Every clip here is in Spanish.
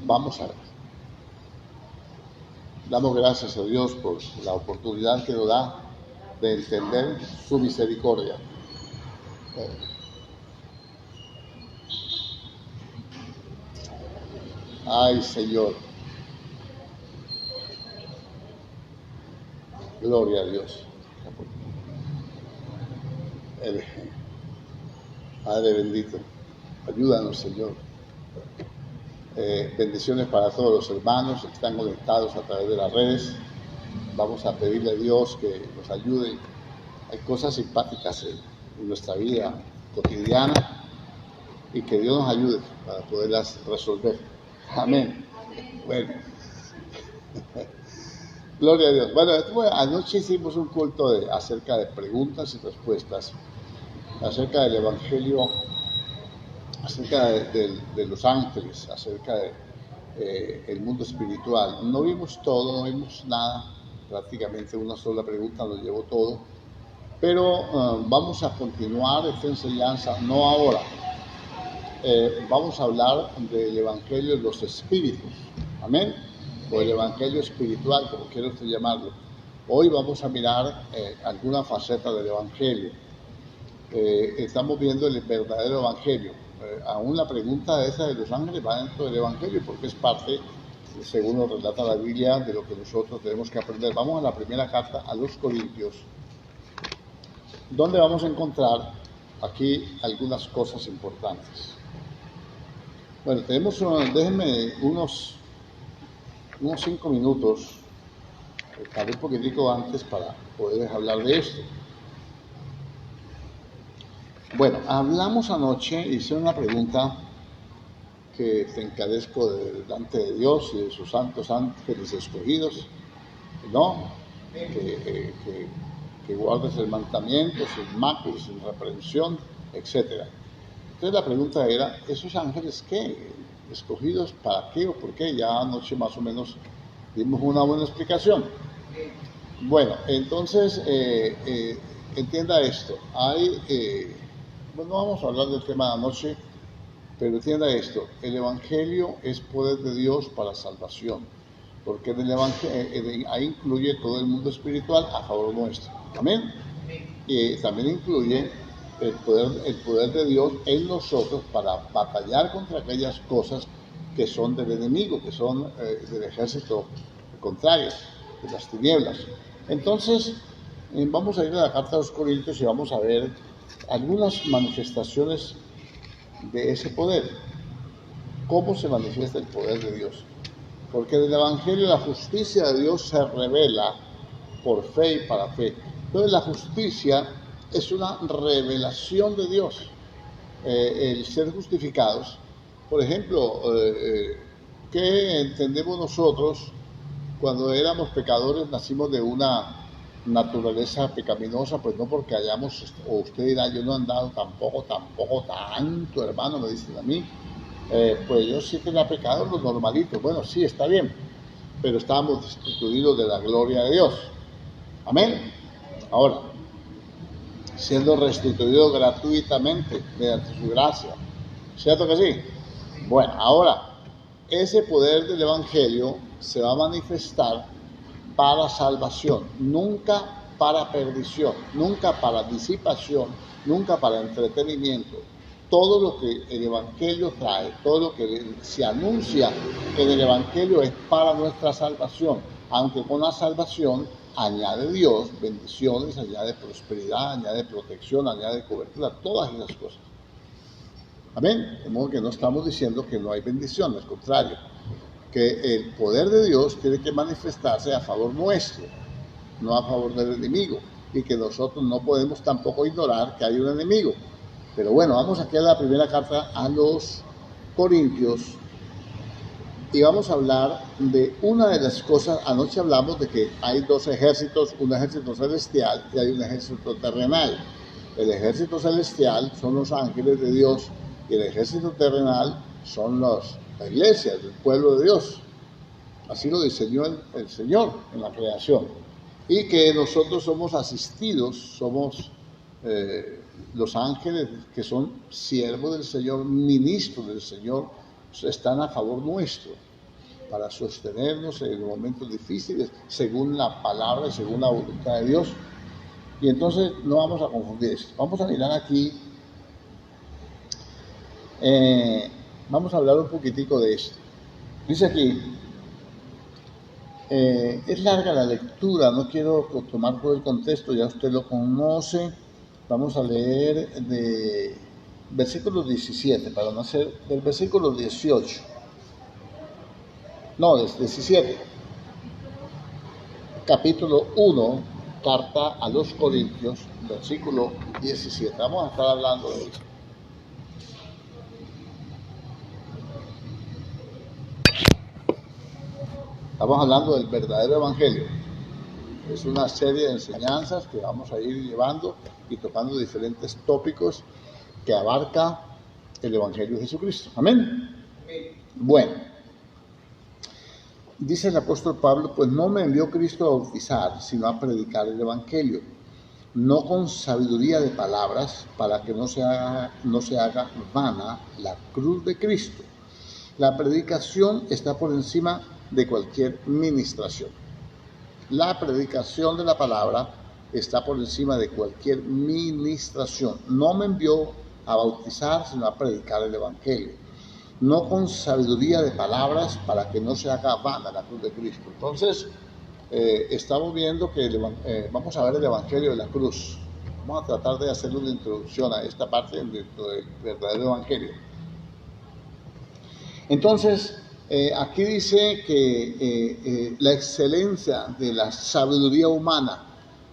Vamos a ver. Damos gracias a Dios por la oportunidad que nos da de entender su misericordia. Ay, Señor. Gloria a Dios. Padre bendito, ayúdanos, Señor. Bendiciones para todos los hermanos que están conectados a través de las redes. Vamos a pedirle a Dios que nos ayude. Hay cosas simpáticas en nuestra vida cotidiana y que Dios nos ayude para poderlas resolver. Amén. Bueno. Gloria a Dios. Bueno, anoche hicimos un culto acerca de preguntas y respuestas, acerca del Evangelio, acerca de los ángeles, acerca del mundo espiritual. No vimos todo, no vimos nada, prácticamente una sola pregunta nos llevó todo, pero vamos a continuar esta enseñanza, no ahora. Vamos a hablar del Evangelio de los Espíritus, amén, o el Evangelio espiritual, como quiera usted llamarlo. Hoy vamos a mirar alguna faceta del Evangelio. Estamos viendo el verdadero Evangelio. Aún la pregunta esa de los ángeles va dentro del Evangelio porque es parte, según nos relata la Biblia, de lo que nosotros tenemos que aprender. Vamos a la primera carta a los Corintios, donde vamos a encontrar aquí algunas cosas importantes. Bueno, déjenme unos 5 minutos, tal vez un poquitico antes, para poder hablar de esto. Bueno, hablamos anoche, hice una pregunta que te encarezco delante de Dios y de sus santos ángeles escogidos, ¿no? Que guardes el mandamiento sin mácula, sin reprensión, etc. Entonces la pregunta era, ¿esos ángeles qué? ¿Escogidos para qué o por qué? Ya anoche más o menos dimos una buena explicación. Bueno, entonces entienda esto. No vamos a hablar del tema de anoche, pero entienda esto. El Evangelio es poder de Dios para salvación, porque en el Evangelio, ahí incluye todo el mundo espiritual a favor nuestro. Amén. Y también incluye el poder de Dios en nosotros para batallar contra aquellas cosas que son del enemigo, que son del ejército contrario, de las tinieblas. Entonces, vamos a ir a la carta de los Corintios y vamos a ver algunas manifestaciones de ese poder. ¿Cómo se manifiesta el poder de Dios? Porque en el Evangelio la justicia de Dios se revela por fe y para fe. Entonces la justicia es una revelación de Dios. El ser justificados, por ejemplo, ¿qué entendemos nosotros? Cuando éramos pecadores nacimos de una naturaleza pecaminosa, pues no porque hayamos, o usted dirá, yo no he andado tampoco tanto, hermano, me dicen a mí, pues yo sí que era pecador, lo normalito. Bueno, sí, está bien, pero estábamos destituidos de la gloria de Dios. Amén. Ahora, siendo restituidos gratuitamente mediante su gracia. ¿Cierto que sí? Bueno, ahora, ese poder del Evangelio se va a manifestar para salvación, nunca para perdición, nunca para disipación, nunca para entretenimiento. Todo lo que el Evangelio trae, todo lo que se anuncia en el Evangelio es para nuestra salvación, aunque con la salvación añade Dios bendiciones, añade prosperidad, añade protección, añade cobertura, todas esas cosas. Amén. De modo que no estamos diciendo que no hay bendición, al contrario, que el poder de Dios tiene que manifestarse a favor nuestro, no a favor del enemigo, y que nosotros no podemos tampoco ignorar que hay un enemigo. Pero bueno, vamos aquí a la primera carta a los Corintios y vamos a hablar de una de las cosas. Anoche hablamos de que hay dos ejércitos, un ejército celestial y hay un ejército terrenal. El ejército celestial son los ángeles de Dios y el ejército terrenal son la iglesia, el pueblo de Dios. Así lo diseñó el Señor en la creación. Y que nosotros somos asistidos, somos los ángeles que son siervos del Señor, ministros del Señor, están a favor nuestro. para sostenernos en los momentos difíciles, según la palabra y según la voluntad de Dios. Y entonces no vamos a confundir esto. Vamos a mirar aquí, vamos a hablar un poquitico de esto. Dice aquí, es larga la lectura, no quiero tomar todo el contexto, ya usted lo conoce. Vamos a leer de versículo 17, para no ser del versículo 18. No, del 17. Capítulo 1, carta a los Corintios, versículo 17. Vamos a estar hablando de esto. Estamos hablando del verdadero evangelio. Es una serie de enseñanzas que vamos a ir llevando y tocando diferentes tópicos que abarca el evangelio de Jesucristo. Amén. Bueno, dice el apóstol Pablo, pues no me envió Cristo a bautizar, sino a predicar el evangelio, no con sabiduría de palabras, para que no se haga vana la cruz de Cristo. La predicación está por encima de cualquier ministración. La predicación de la palabra está por encima de cualquier ministración. No me envió a bautizar, sino a predicar el evangelio, no con sabiduría de palabras, para que no se haga vana la cruz de Cristo. Entonces, estamos viendo que vamos a ver el evangelio de la cruz. Vamos a tratar de hacer una introducción a esta parte dentro del verdadero evangelio. Entonces, aquí dice que la excelencia de la sabiduría humana,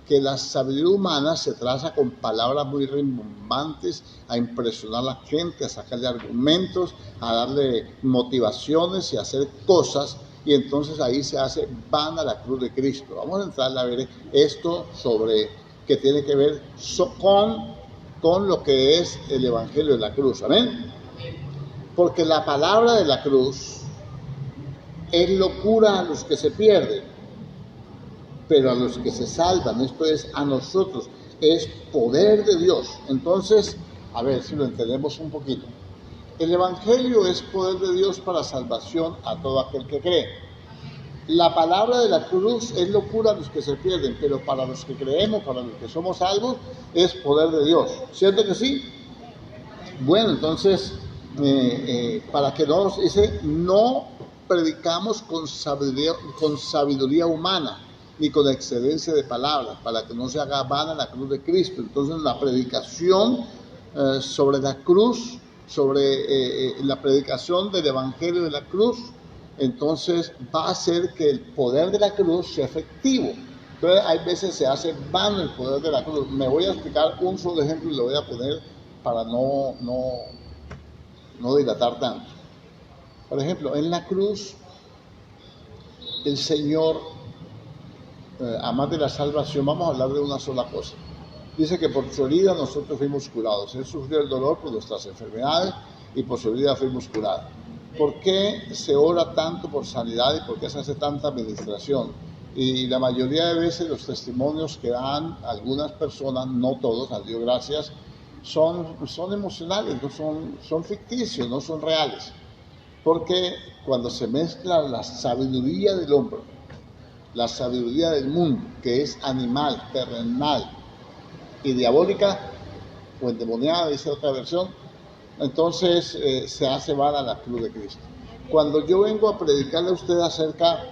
que la sabiduría humana se traza con palabras muy rimbombantes, a impresionar a la gente, a sacarle argumentos, a darle motivaciones y a hacer cosas, y entonces ahí se hace vana la cruz de Cristo. Vamos a entrar a ver esto sobre que tiene que ver con lo que es el evangelio de la cruz. Amén. Porque la palabra de la cruz es locura a los que se pierden, pero a los que se salvan, esto es a nosotros, es poder de Dios. Entonces, a ver si lo entendemos un poquito. El evangelio es poder de Dios para salvación a todo aquel que cree. La palabra de la cruz es locura a los que se pierden, pero para los que creemos, para los que somos salvos, es poder de Dios. ¿Cierto que sí? Bueno, entonces, para que nos dice, no predicamos con sabiduría humana, ni con excelencia de palabras, para que no se haga vana la cruz de Cristo. Entonces, la predicación sobre la cruz, sobre la predicación del evangelio de la cruz, entonces va a hacer que el poder de la cruz sea efectivo. Entonces, hay veces se hace vano el poder de la cruz. Me voy a explicar un solo ejemplo y lo voy a poner para no dilatar tanto. Por ejemplo, en la cruz, el Señor, además de la salvación, vamos a hablar de una sola cosa. Dice que por su herida nosotros fuimos curados. Él sufrió el dolor por nuestras enfermedades y por su herida fuimos curados. ¿Por qué se ora tanto por sanidad y por qué se hace tanta administración? Y la mayoría de veces los testimonios que dan algunas personas, no todos, a Dios gracias, son emocionales, no son ficticios, no son reales. Porque cuando se mezcla la sabiduría del hombre, la sabiduría del mundo, que es animal, terrenal y diabólica, o endemoniada, dice otra versión, entonces se hace vana la cruz de Cristo. Cuando yo vengo a predicarle a usted acerca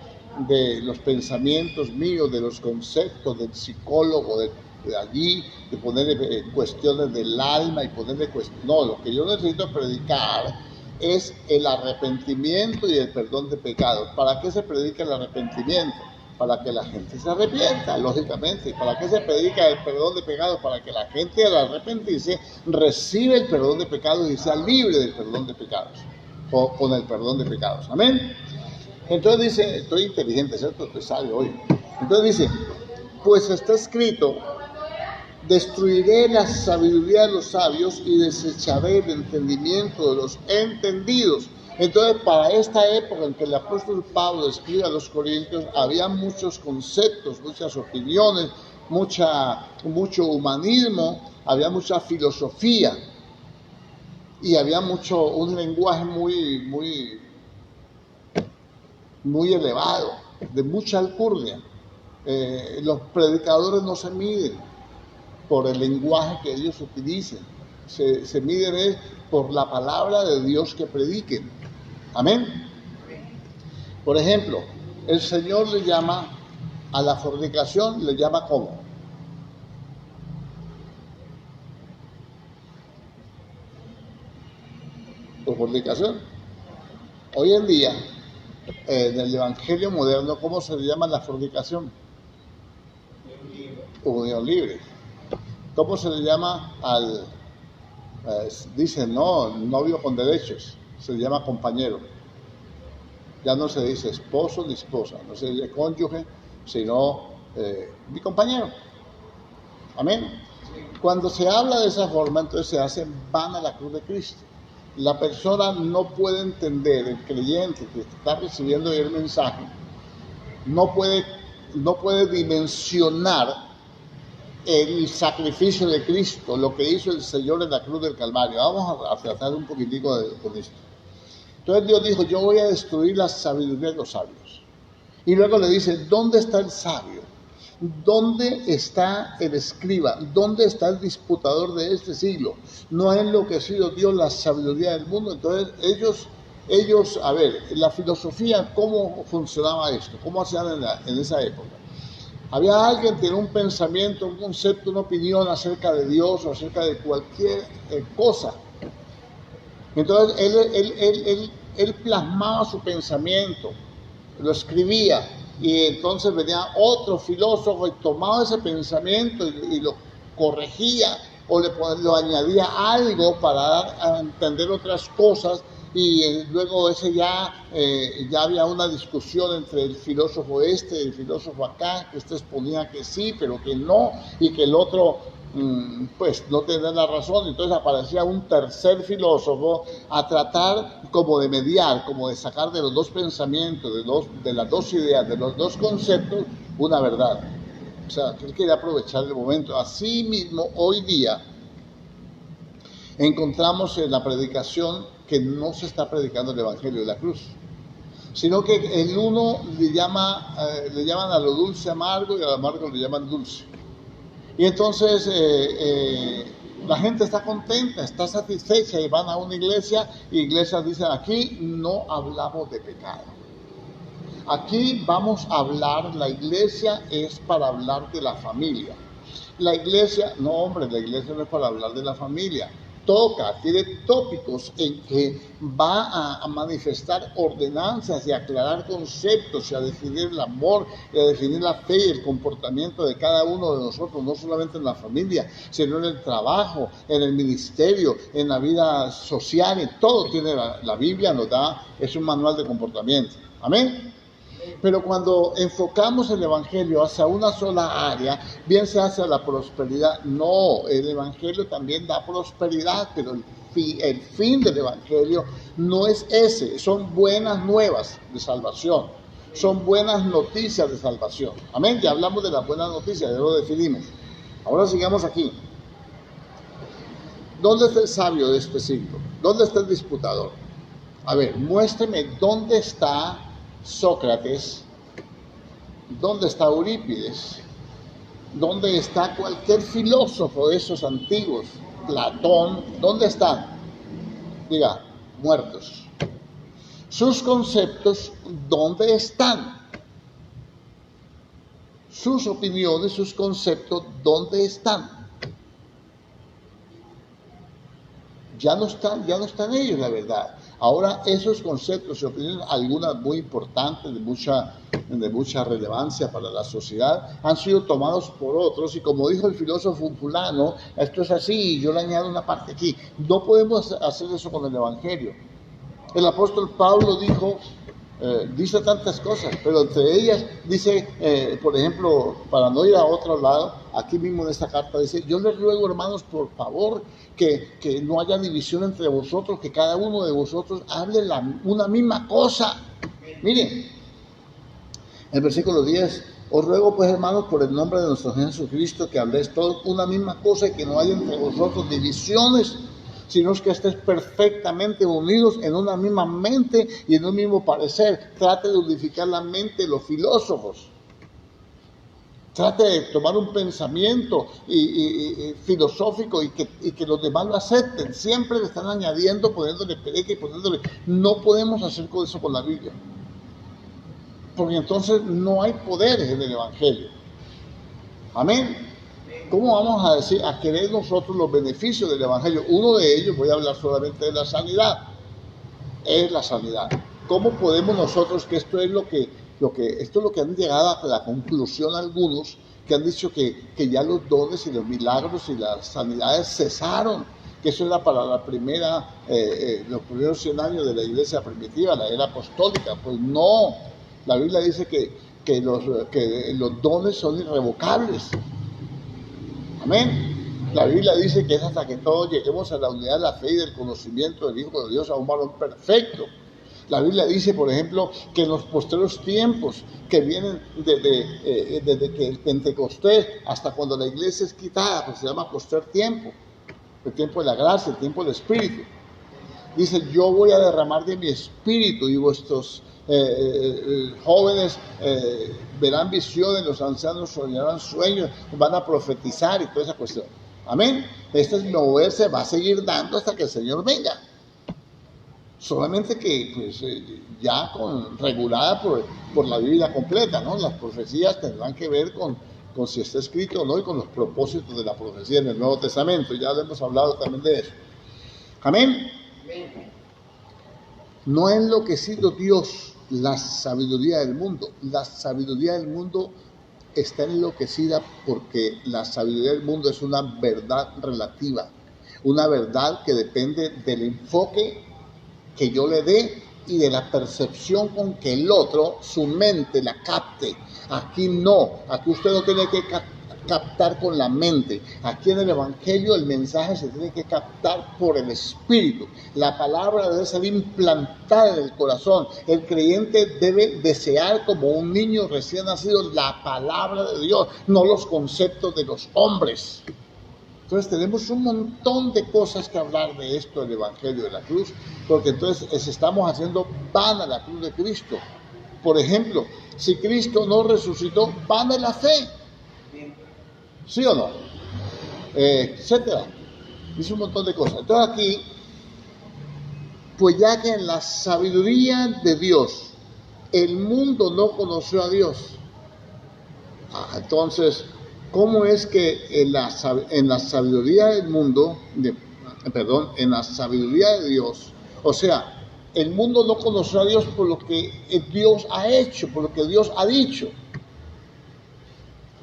de los pensamientos míos, de los conceptos del psicólogo, de allí, de ponerle cuestiones del alma y ponerle cuestiones, no, lo que yo necesito predicar es el arrepentimiento y el perdón de pecados. ¿Para qué se predica el arrepentimiento? Para que la gente se arrepienta, lógicamente. ¿Y para qué se predica el perdón de pecados? Para que la gente al arrepentirse reciba el perdón de pecados y sea libre del perdón de pecados, o con el perdón de pecados. Amén. Entonces dice, estoy inteligente, ¿cierto? Estoy sabio hoy. Entonces dice, pues está escrito, destruiré la sabiduría de los sabios y desecharé el entendimiento de los entendidos. Entonces, para esta época en que el apóstol Pablo escribe a los Corintios, había muchos conceptos, muchas opiniones, mucho humanismo, había mucha filosofía y había un lenguaje muy muy elevado, de mucha alcurnia. Los predicadores no se miden por el lenguaje que ellos utilicen, se miden por la palabra de Dios que prediquen. Amén. Por ejemplo, el Señor le llama a la fornicación, le llama ¿cómo? Por fornicación. Hoy en día, en el Evangelio moderno, ¿cómo se le llama la fornicación? Unión libre. ¿Cómo se le llama al, dicen, no, novio con derechos? Se le llama compañero. Ya no se dice esposo ni esposa, no se dice cónyuge, sino mi compañero. Amén. Cuando se habla de esa forma, entonces se hace vana la cruz de Cristo. La persona no puede entender, el creyente que está recibiendo el mensaje, no puede dimensionar el sacrificio de Cristo, lo que hizo el Señor en la cruz del Calvario. Vamos a tratar un poquitico con esto. Entonces Dios dijo, yo voy a destruir la sabiduría de los sabios. Y luego le dice, ¿dónde está el sabio? ¿Dónde está el escriba? ¿Dónde está el disputador de este siglo? ¿No ha enloquecido Dios la sabiduría del mundo? Entonces ellos, a ver, la filosofía, ¿cómo funcionaba esto? ¿Cómo hacían en esa época? Había alguien que tenía un pensamiento, un concepto, una opinión acerca de Dios o acerca de cualquier cosa. Entonces él plasmaba su pensamiento, lo escribía, y entonces venía otro filósofo y tomaba ese pensamiento y lo corregía o lo añadía algo para dar a entender otras cosas, y luego ya había una discusión entre el filósofo y el filósofo acá, que exponía que sí, pero que no, y que el otro pues no tenía la razón. Entonces aparecía un tercer filósofo a tratar como de mediar, como de sacar de los dos pensamientos, de las dos ideas, de los dos conceptos, una verdad. O sea, él quería aprovechar el momento. Así mismo, hoy día, encontramos en la predicación que no se está predicando el Evangelio de la cruz, sino que el uno le llaman a lo dulce amargo y a lo amargo le llaman dulce. Y entonces la gente está contenta, está satisfecha, y van a una iglesia, y iglesias dicen, aquí no hablamos de pecado. Aquí vamos a hablar, la iglesia es para hablar de la familia. La iglesia no es para hablar de la familia. Tiene tópicos en que va a manifestar ordenanzas y a aclarar conceptos y a definir el amor y a definir la fe y el comportamiento de cada uno de nosotros, no solamente en la familia, sino en el trabajo, en el ministerio, en la vida social, en todo tiene la Biblia nos da, es un manual de comportamiento. Amén. Pero cuando enfocamos el Evangelio hacia una sola área, bien sea hacia la prosperidad, no, el Evangelio también da prosperidad, pero el fin del Evangelio no es ese, son buenas nuevas de salvación, son buenas noticias de salvación. Amén, ya hablamos de las buenas noticias, ya lo definimos. Ahora sigamos aquí. ¿Dónde está el sabio de este siglo? ¿Dónde está el disputador? A ver, muéstreme dónde está Sócrates, ¿dónde está Eurípides? ¿Dónde está cualquier filósofo de esos antiguos? Platón, ¿dónde están? Diga, muertos. Sus conceptos, ¿dónde están? Sus opiniones, sus conceptos, ¿dónde están? Ya no están ellos, la verdad. Ahora esos conceptos y opiniones, algunas muy importantes, de mucha relevancia para la sociedad, han sido tomados por otros, y como dijo el filósofo fulano, esto es así, yo le añado una parte aquí. No podemos hacer eso con el Evangelio. El apóstol Pablo dice tantas cosas, pero entre ellas dice, por ejemplo, para no ir a otro lado, aquí mismo en esta carta dice, yo les ruego, hermanos, por favor, que no haya división entre vosotros, que cada uno de vosotros hable una misma cosa. Miren, el versículo 10, os ruego pues, hermanos, por el nombre de nuestro Señor Jesucristo, que habléis todos una misma cosa y que no haya entre vosotros divisiones, sino es que estés perfectamente unidos en una misma mente y en un mismo parecer. Trate de unificar la mente de los filósofos. Trate de tomar un pensamiento filosófico y que los demás lo acepten. Siempre le están añadiendo, poniéndole pereque y poniéndole... No podemos hacer eso con la Biblia. Porque entonces no hay poderes en el Evangelio. Amén. ¿Cómo vamos a querer nosotros los beneficios del Evangelio? Uno de ellos, voy a hablar solamente de la sanidad. Es la sanidad. ¿Cómo podemos nosotros, que esto es lo que han llegado a la conclusión algunos, que han dicho que ya los dones y los milagros y las sanidades cesaron, que eso era para los primeros 100 años de la iglesia primitiva, la era apostólica? Pues no, la Biblia dice que los dones son irrevocables. Amén. La Biblia dice que es hasta que todos lleguemos a la unidad de la fe y del conocimiento del Hijo de Dios, a un varón perfecto. La Biblia dice, por ejemplo, que en los postreros tiempos que vienen desde que el Pentecostés hasta cuando la iglesia es quitada, pues se llama postrer tiempo, el tiempo de la gracia, el tiempo del Espíritu. Dice, yo voy a derramar de mi Espíritu y vuestros jóvenes verán visiones, los ancianos soñarán sueños, van a profetizar y toda esa cuestión. Amén. Este moverse va a seguir dando hasta que el Señor venga. Solamente que pues, ya regulada por la Biblia completa, ¿no? Las profecías tendrán que ver con si está escrito o no y con los propósitos de la profecía en el Nuevo Testamento. Ya hemos hablado también de eso. Amén. No ha enloquecido Dios la sabiduría del mundo. La sabiduría del mundo está enloquecida porque la sabiduría del mundo es una verdad relativa, una verdad que depende del enfoque que yo le dé y de la percepción con que el otro, su mente, la capte. Aquí no, aquí usted no tiene que captar con la mente. Aquí en el Evangelio el mensaje se tiene que captar por el Espíritu. La palabra debe ser implantada en el corazón. El creyente debe desear como un niño recién nacido la palabra de Dios, no los conceptos de los hombres. Entonces tenemos un montón de cosas que hablar de esto del Evangelio de la cruz, porque entonces estamos haciendo vana la cruz de Cristo. Por ejemplo, si Cristo no resucitó, vana la fe. ¿Sí o no? Etcétera. Dice un montón de cosas. Entonces aquí, pues ya que en la sabiduría de Dios, el mundo no conoció a Dios. Entonces, ¿cómo es que en la sabiduría del mundo, en la sabiduría de Dios, o sea, el mundo no conoció a Dios por lo que Dios ha hecho, por lo que Dios ha dicho?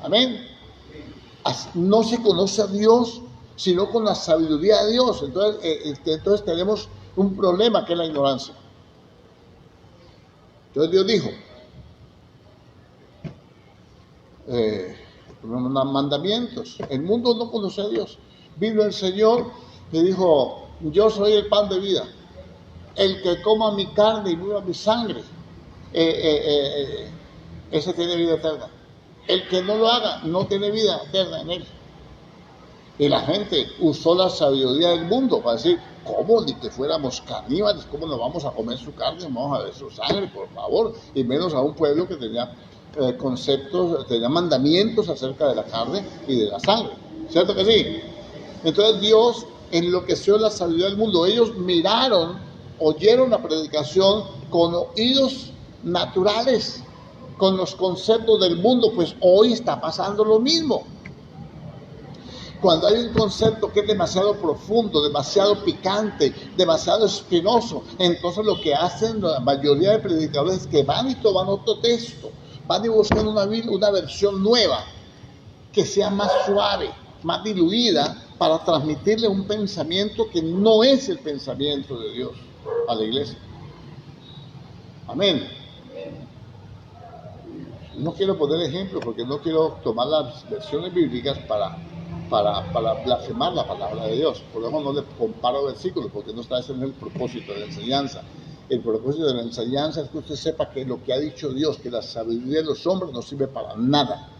Amén. No se conoce a Dios sino con la sabiduría de Dios. Entonces tenemos un problema que es la ignorancia. Entonces Dios dijo, mandamientos. El mundo no conoce a Dios. Vino el Señor y dijo, yo soy el pan de vida. El que coma mi carne y beba mi sangre, ese tiene vida eterna. El que no lo haga no tiene vida eterna en él. Y la gente usó la sabiduría del mundo para decir, ¿cómo? Ni que fuéramos caníbales, ¿cómo nos vamos a comer su carne? Vamos a ver su sangre, por favor. Y menos a un pueblo que tenía conceptos, tenía mandamientos acerca de la carne y de la sangre. ¿Cierto que sí? Entonces Dios enloqueció la sabiduría del mundo. Ellos oyeron la predicación con oídos naturales, con los conceptos del mundo. Pues hoy está pasando lo mismo. Cuando hay un concepto que es demasiado profundo, demasiado picante, demasiado espinoso, entonces lo que hacen la mayoría de predicadores es que van y toman otro texto, van y buscan una versión nueva, que sea más suave, más diluida, para transmitirle un pensamiento que no es el pensamiento de Dios a la iglesia. Amén. No quiero poner ejemplos porque no quiero tomar las versiones bíblicas para blasfemar la palabra de Dios. Por eso no le comparo versículos, porque no está ese en el propósito de la enseñanza. El propósito de la enseñanza es que usted sepa que lo que ha dicho Dios, que la sabiduría de los hombres no sirve para nada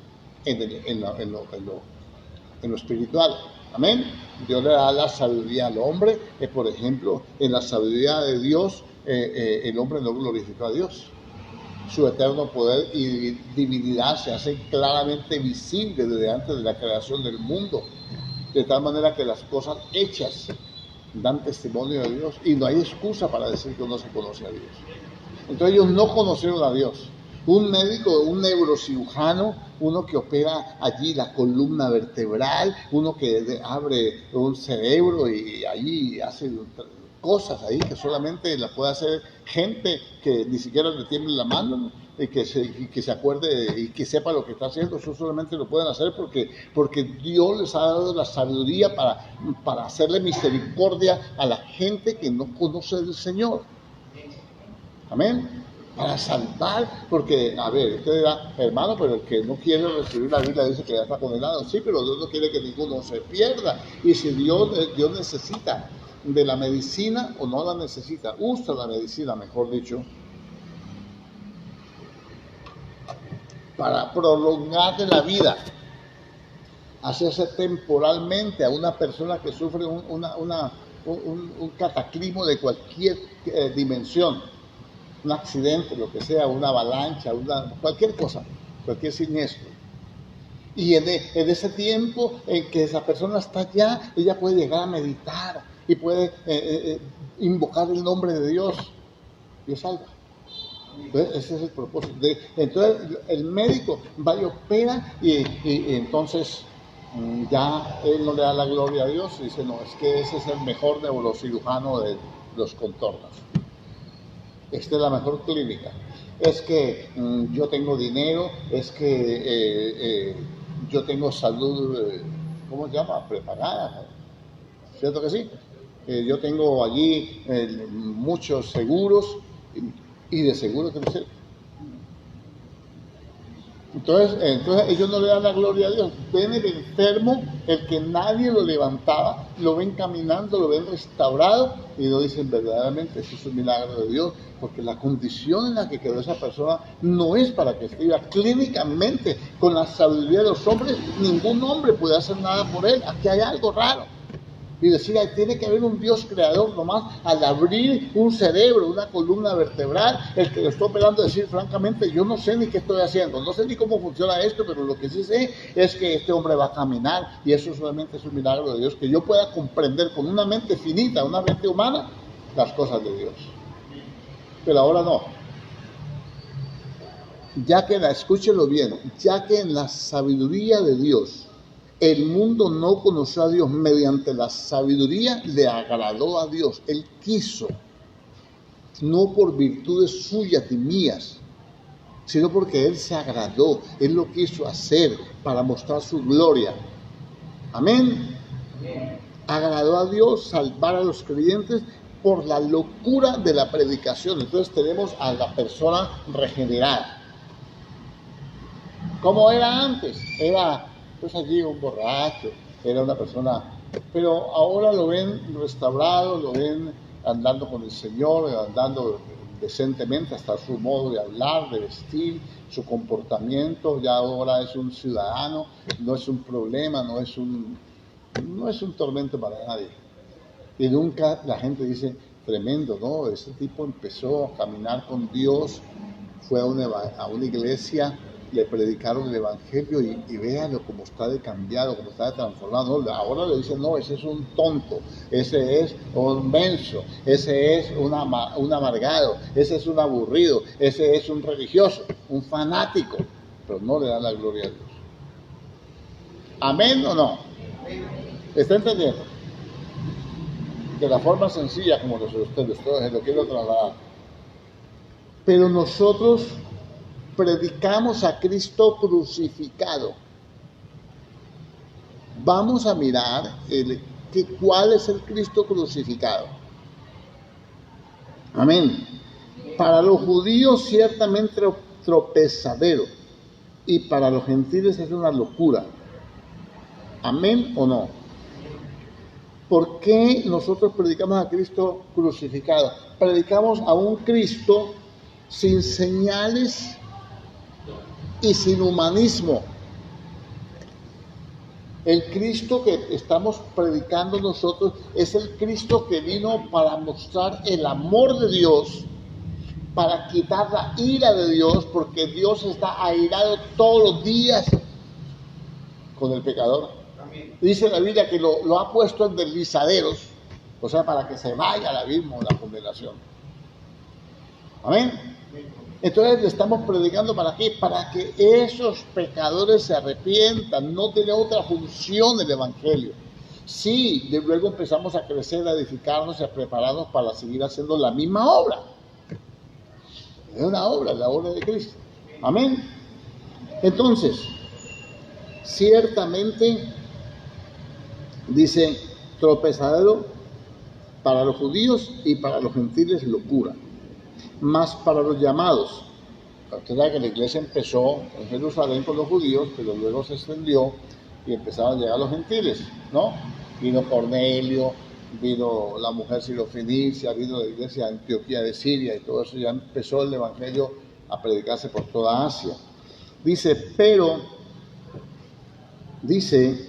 en lo espiritual. Amén. Dios le da la sabiduría al hombre. Por ejemplo, en la sabiduría de Dios, el hombre no glorificó a Dios. Su eterno poder y divinidad se hacen claramente visibles desde antes de la creación del mundo, de tal manera que las cosas hechas dan testimonio de Dios y no hay excusa para decir que no se conoce a Dios. Entonces ellos no conocieron a Dios. Un médico, un neurocirujano, uno que opera allí la columna vertebral, uno que abre un cerebro y allí hace cosas ahí que solamente las puede hacer gente que ni siquiera le tiemble la mano y que se acuerde y que sepa lo que está haciendo. Eso solamente lo pueden hacer porque Dios les ha dado la sabiduría para hacerle misericordia a la gente que no conoce del Señor. Amén. Para salvar, porque, a ver, usted dirá, hermano, pero el que no quiere recibir la Biblia dice que ya está condenado. Sí, pero Dios no quiere que ninguno se pierda. Y si Dios necesita de la medicina o no la necesita, usa la medicina, mejor dicho, para prolongarle la vida, hacerse temporalmente a una persona que sufre un cataclismo de cualquier dimensión. Un accidente, lo que sea, una avalancha, cualquier cosa, cualquier siniestro. Y en ese tiempo en que esa persona está allá, ella puede llegar a meditar y puede invocar el nombre de Dios. Dios salva. Entonces, ese es el propósito. Entonces el médico va y opera y entonces ya él no le da la gloria a Dios y dice, no, es que ese es el mejor neurocirujano de los contornos. Esta es la mejor clínica. Es que yo tengo dinero, es que yo tengo salud, ¿cómo se llama? Preparada. ¿Cierto que sí? Yo tengo allí muchos seguros y de seguro que no sé. Entonces ellos no le dan la gloria a Dios. Ven el enfermo, el que nadie lo levantaba, lo ven caminando, lo ven restaurado y lo dicen verdaderamente, eso es un milagro de Dios, porque la condición en la que quedó esa persona no es para que escriba clínicamente con la sabiduría de los hombres. Ningún hombre puede hacer nada por él. Aquí hay algo raro. Y decía, tiene que haber un Dios creador nomás al abrir un cerebro, una columna vertebral, el que lo está operando, decir francamente, yo no sé ni qué estoy haciendo, no sé ni cómo funciona esto, pero lo que sí sé es que este hombre va a caminar y eso solamente es un milagro de Dios, que yo pueda comprender con una mente finita, una mente humana, las cosas de Dios. Pero ahora no. Ya que escúchelo bien, ya que en la sabiduría de Dios, el mundo no conoció a Dios, mediante la sabiduría le agradó a Dios. Él quiso, no por virtudes suyas y mías, sino porque Él se agradó. Él lo quiso hacer para mostrar su gloria. Amén. Agradó a Dios salvar a los creyentes por la locura de la predicación. Entonces tenemos a la persona regenerada. ¿Cómo era antes? Era pues allí un borracho, era una persona, pero ahora lo ven restaurado, lo ven andando con el Señor, andando decentemente, hasta su modo de hablar, de vestir, su comportamiento, ya ahora es un ciudadano, no es un problema, no es un tormento para nadie. Y nunca la gente dice, tremendo, ¿no? Ese tipo empezó a caminar con Dios, fue a una iglesia, le predicaron el evangelio y véanlo cómo está de cambiado, cómo está de transformado. No, ahora le dicen, no, ese es un tonto, ese es un menso, ese es un amargado, ese es un aburrido, ese es un religioso, un fanático, pero no le dan la gloria a Dios. ¿Amén o no? ¿Está entendiendo? De la forma sencilla como ustedes lo quiero trasladar. Pero nosotros predicamos a Cristo crucificado. Vamos a mirar cuál es el Cristo crucificado. Amén. Para los judíos ciertamente tropezadero y para los gentiles es una locura. Amén o no. ¿Por qué nosotros predicamos a Cristo crucificado? Predicamos a un Cristo sin señales y sin humanismo. El Cristo que estamos predicando nosotros es el Cristo que vino para mostrar el amor de Dios, para quitar la ira de Dios, porque Dios está airado todos los días con el pecador. Dice la Biblia que lo ha puesto en deslizaderos, o sea, para que se vaya al abismo, la condenación. Amén. Entonces le estamos predicando ¿para qué? Para que esos pecadores se arrepientan. No tiene otra función el Evangelio. Sí, de luego empezamos a crecer, a edificarnos y a prepararnos para seguir haciendo la misma obra. Es una obra, la obra de Cristo. Amén. Entonces, ciertamente, dice, tropezadero para los judíos y para los gentiles locura. Más para los llamados. Usted sabe que la iglesia empezó en Jerusalén con los judíos, pero luego se extendió y empezaron a llegar los gentiles, ¿no? Vino Cornelio, vino la mujer sirofenicia, vino la iglesia de Antioquía de Siria y todo eso, ya empezó el evangelio a predicarse por toda Asia. Dice, pero, dice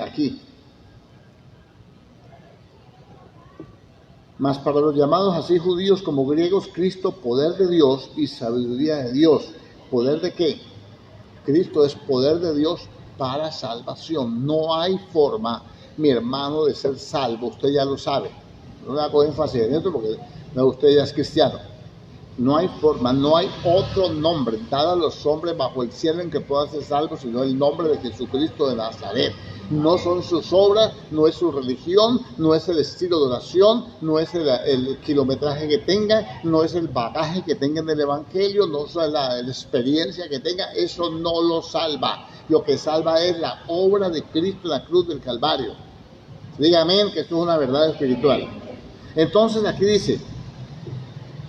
aquí, mas para los llamados así judíos como griegos, Cristo, poder de Dios y sabiduría de Dios. ¿Poder de qué? Cristo es poder de Dios para salvación. No hay forma, mi hermano, de ser salvo. Usted ya lo sabe. No le hago énfasis en esto porque usted ya es cristiano. No hay forma, no hay otro nombre dado a los hombres bajo el cielo en que pueda ser salvo, sino el nombre de Jesucristo de Nazaret. No son sus obras, no es su religión, no es el estilo de oración, no es el kilometraje que tenga, no es el bagaje que tenga en el Evangelio, no es la experiencia que tenga, eso no lo salva. Lo que salva es la obra de Cristo en la cruz del Calvario. Dígame que esto es una verdad espiritual. Entonces aquí dice,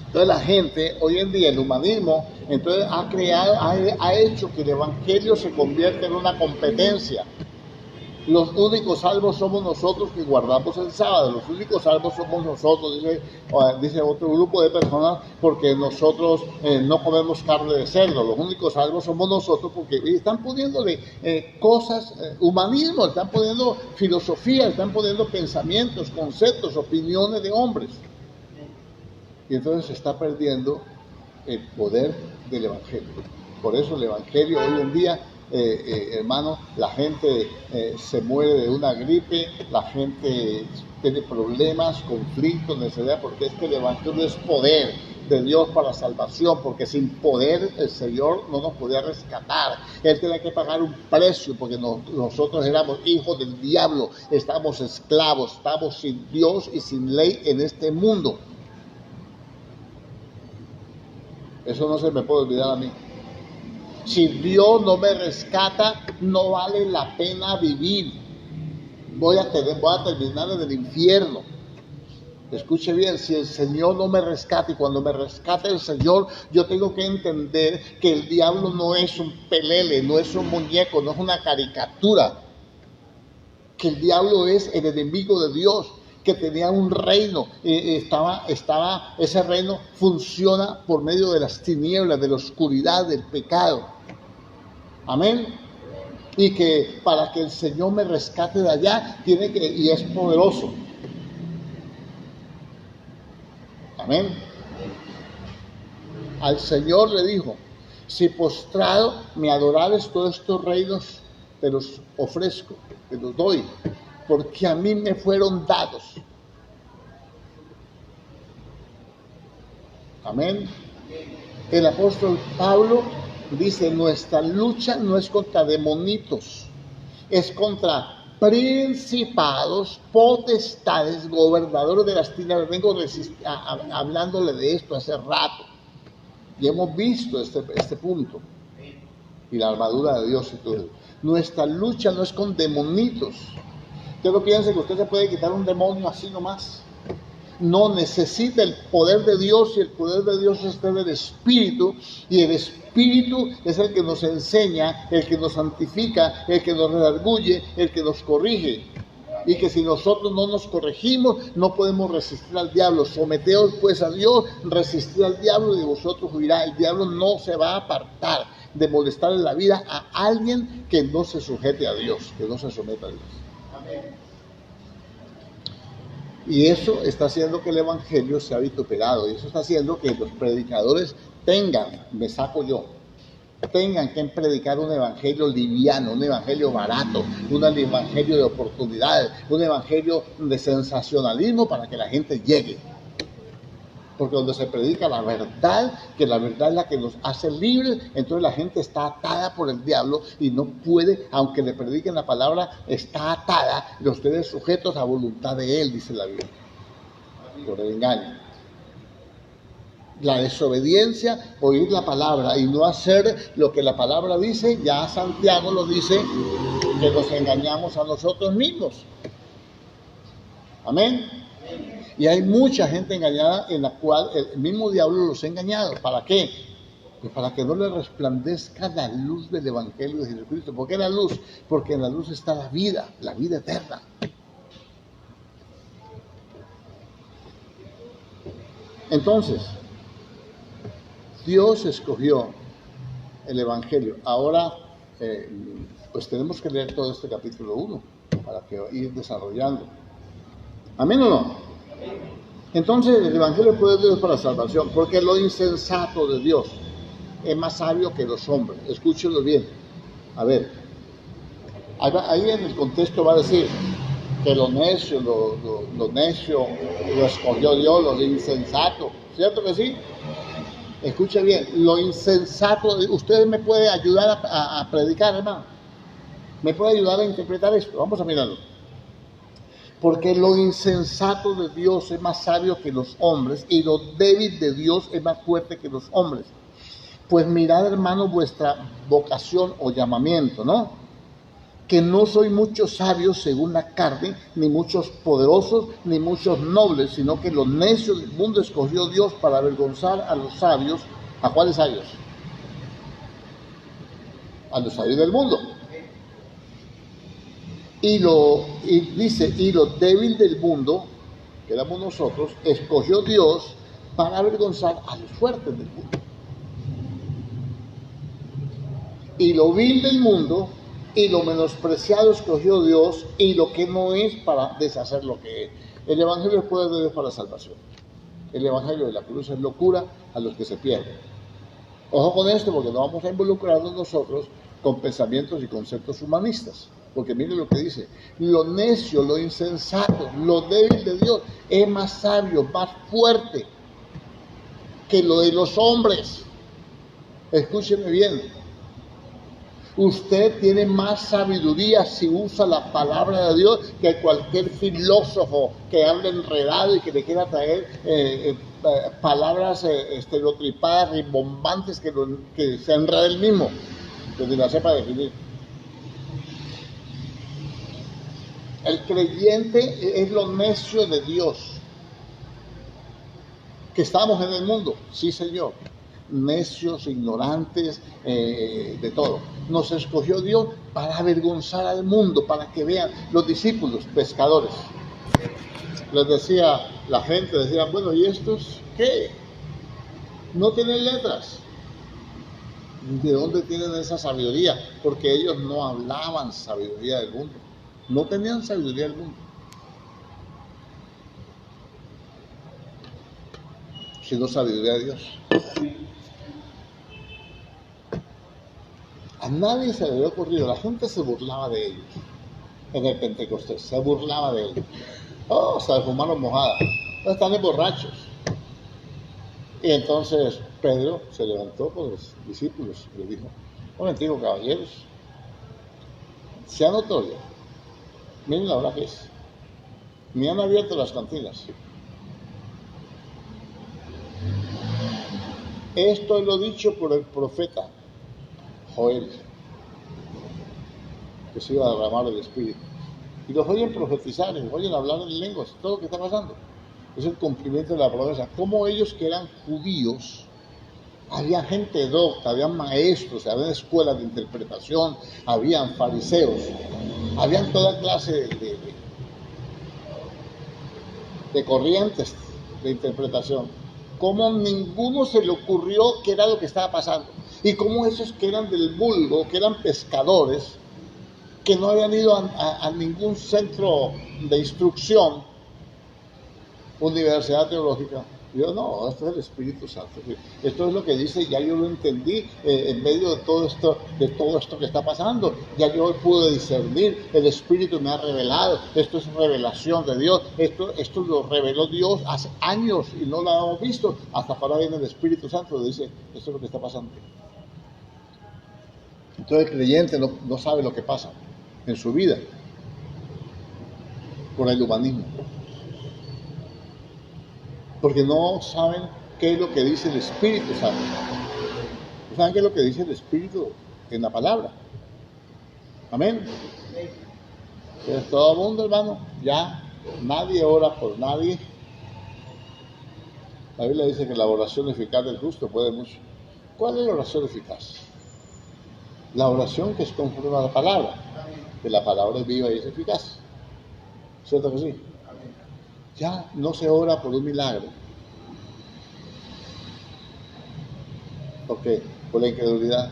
entonces la gente, hoy en día el humanismo, entonces ha hecho que el Evangelio se convierta en una competencia. Los únicos salvos somos nosotros que guardamos el sábado, los únicos salvos somos nosotros, dice otro grupo de personas, porque nosotros no comemos carne de cerdo, los únicos salvos somos nosotros, porque están poniéndole cosas, humanismo, están poniendo filosofía, están poniendo pensamientos, conceptos, opiniones de hombres. Y entonces se está perdiendo el poder del Evangelio. Por eso el Evangelio hoy en día, hermano, la gente se muere de una gripe, la gente tiene problemas, conflictos, necesidad, porque es que el Evangelio es poder de Dios para la salvación, porque sin poder el Señor no nos podía rescatar. Él tenía que pagar un precio, porque nosotros éramos hijos del diablo, estamos esclavos, estamos sin Dios y sin ley en este mundo. Eso no se me puede olvidar a mí. Si Dios no me rescata, no vale la pena vivir. Voy a terminar en el infierno. Escuche bien, si el Señor no me rescata, y cuando me rescate el Señor, yo tengo que entender que el diablo no es un pelele, no es un muñeco, no es una caricatura. Que el diablo es el enemigo de Dios, que tenía un reino, ese reino funciona por medio de las tinieblas, de la oscuridad, del pecado. Amén. Y que para que el Señor me rescate de allá, y es poderoso. Amén. Al Señor le dijo, si postrado me adorares, todos estos reinos te los ofrezco, te los doy, porque a mí me fueron dados. Amén. El apóstol Pablo dice, nuestra lucha no es contra demonitos, es contra principados, potestades, gobernadores de las tinieblas. Vengo hablándole de esto hace rato y hemos visto este punto y la armadura de Dios y todo eso. Nuestra lucha no es con demonitos. Usted no piense que usted se puede quitar un demonio así nomás. No, necesita el poder de Dios, y el poder de Dios está en el Espíritu, y el Espíritu es el que nos enseña, el que nos santifica, el que nos redarguye, el que nos corrige. Y que si nosotros no nos corregimos, no podemos resistir al diablo. Someteos pues a Dios, resistir al diablo y de vosotros huirá. El diablo no se va a apartar. de molestarle la vida a alguien que no se sujete a Dios, que no se someta a Dios. Y eso está haciendo que el evangelio sea vituperado, y eso está haciendo que los predicadores tengan que predicar un evangelio liviano, un evangelio barato, un evangelio de oportunidades, un evangelio de sensacionalismo para que la gente llegue. Porque donde se predica la verdad, que la verdad es la que nos hace libres, entonces la gente está atada por el diablo y no puede, aunque le prediquen la palabra, está atada y ustedes sujetos a voluntad de él, dice la Biblia, por el engaño. La desobediencia, oír la palabra y no hacer lo que la palabra dice, ya Santiago lo dice, que nos engañamos a nosotros mismos. Amén. Y hay mucha gente engañada en la cual el mismo diablo los ha engañado. ¿Para qué? Pues para que no le resplandezca la luz del evangelio de Jesucristo. ¿Por qué la luz? Porque en la luz está la vida eterna. Entonces, Dios escogió el evangelio. Ahora, pues tenemos que leer todo este capítulo 1 para que ir desarrollando. ¿Amén o no? Entonces el evangelio del poder de Dios para salvación, porque lo insensato de Dios es más sabio que los hombres. Escúchenlo bien. A ver, ahí en el contexto va a decir que lo necio lo escogió Dios, lo insensato. ¿Cierto que sí? Escuche bien, lo insensato. ¿Usted me puede ayudar a predicar, hermano? ¿Me puede ayudar a interpretar esto? Vamos a mirarlo. Porque lo insensato de Dios es más sabio que los hombres, y lo débil de Dios es más fuerte que los hombres. Pues mirad, hermanos, vuestra vocación o llamamiento, ¿no? Que no soy muchos sabios según la carne, ni muchos poderosos, ni muchos nobles, sino que los necios del mundo escogió Dios para avergonzar a los sabios. ¿A cuáles sabios? A los sabios del mundo. Y dice, y lo débil del mundo, que éramos nosotros, escogió Dios para avergonzar a los fuertes del mundo. Y lo vil del mundo y lo menospreciado escogió Dios, y lo que no es para deshacer lo que es. El evangelio es poder de Dios para la salvación. El evangelio de la cruz es locura a los que se pierden. Ojo con esto, porque no vamos a involucrarnos nosotros con pensamientos y conceptos humanistas. Porque miren lo que dice: lo necio, lo insensato, lo débil de Dios es más sabio, más fuerte que lo de los hombres. Escúcheme bien. Usted tiene más sabiduría si usa la palabra de Dios que cualquier filósofo que ande enredado y que le quiera traer palabras estereotipadas, rimbombantes, que se enreda el mismo, que ni la sepa definir. El creyente es lo necio de Dios. Que estamos en el mundo, sí, Señor. Necios, ignorantes, de todo. Nos escogió Dios para avergonzar al mundo, para que vean los discípulos, pescadores. Les decía, la gente decía, bueno, ¿y estos qué? No tienen letras. ¿De dónde tienen esa sabiduría? Porque ellos no hablaban sabiduría del mundo. No tenían sabiduría del mundo. Sino sabiduría de Dios. A nadie se le había ocurrido. La gente se burlaba de ellos. En el Pentecostés se burlaba de ellos. Oh, se fumaron mojadas. Están borrachos. Y entonces Pedro se levantó con los discípulos y les dijo: un momentico, caballeros, sea notorio, miren la hora que es, ni han abierto las cantinas. Esto es lo dicho por el profeta Joel, que se iba a derramar el Espíritu. Y los oyen profetizar, los oyen hablar en lenguas, todo lo que está pasando. Es el cumplimiento de la promesa. Como ellos, que eran judíos, había gente docta, habían maestros, había escuelas de interpretación, habían fariseos, habían toda clase de corrientes de interpretación. Como ninguno se le ocurrió qué era lo que estaba pasando. Y cómo esos que eran del vulgo, que eran pescadores, que no habían ido a ningún centro de instrucción, universidad teológica. Yo no, esto es el Espíritu Santo. Esto es lo que dice, ya yo lo entendí en medio de todo esto que está pasando. Ya yo pude discernir, el Espíritu me ha revelado. Esto es revelación de Dios. Esto lo reveló Dios hace años y no lo habíamos visto. Hasta ahora viene el Espíritu Santo y dice, esto es lo que está pasando. Entonces el creyente no sabe lo que pasa en su vida por el humanismo. Porque no saben qué es lo que dice el Espíritu Santo. No saben qué es lo que dice el Espíritu en la palabra. Amén. Entonces todo el mundo, hermano, ya nadie ora por nadie. La Biblia dice que la oración eficaz del justo puede mucho. ¿Cuál es la oración eficaz? La oración que es conforme a la palabra. Que la palabra es viva y es eficaz. ¿Cierto que sí? Ya no se ora por un milagro. ¿Por qué? Por la incredulidad.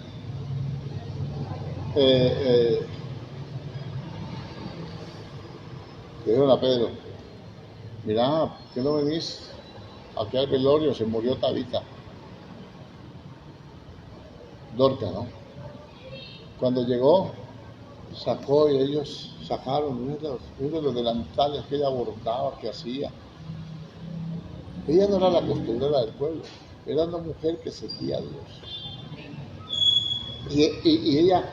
Dijeron a Pedro, mira, ¿por qué no venís aquí al velorio? Se murió Tabita. Dorca, ¿no? Cuando llegó, sacó y ellos sacaron uno de los delantales que ella bordaba, que hacía. Ella no era la costurera del pueblo, era una mujer que seguía a Dios. Y ella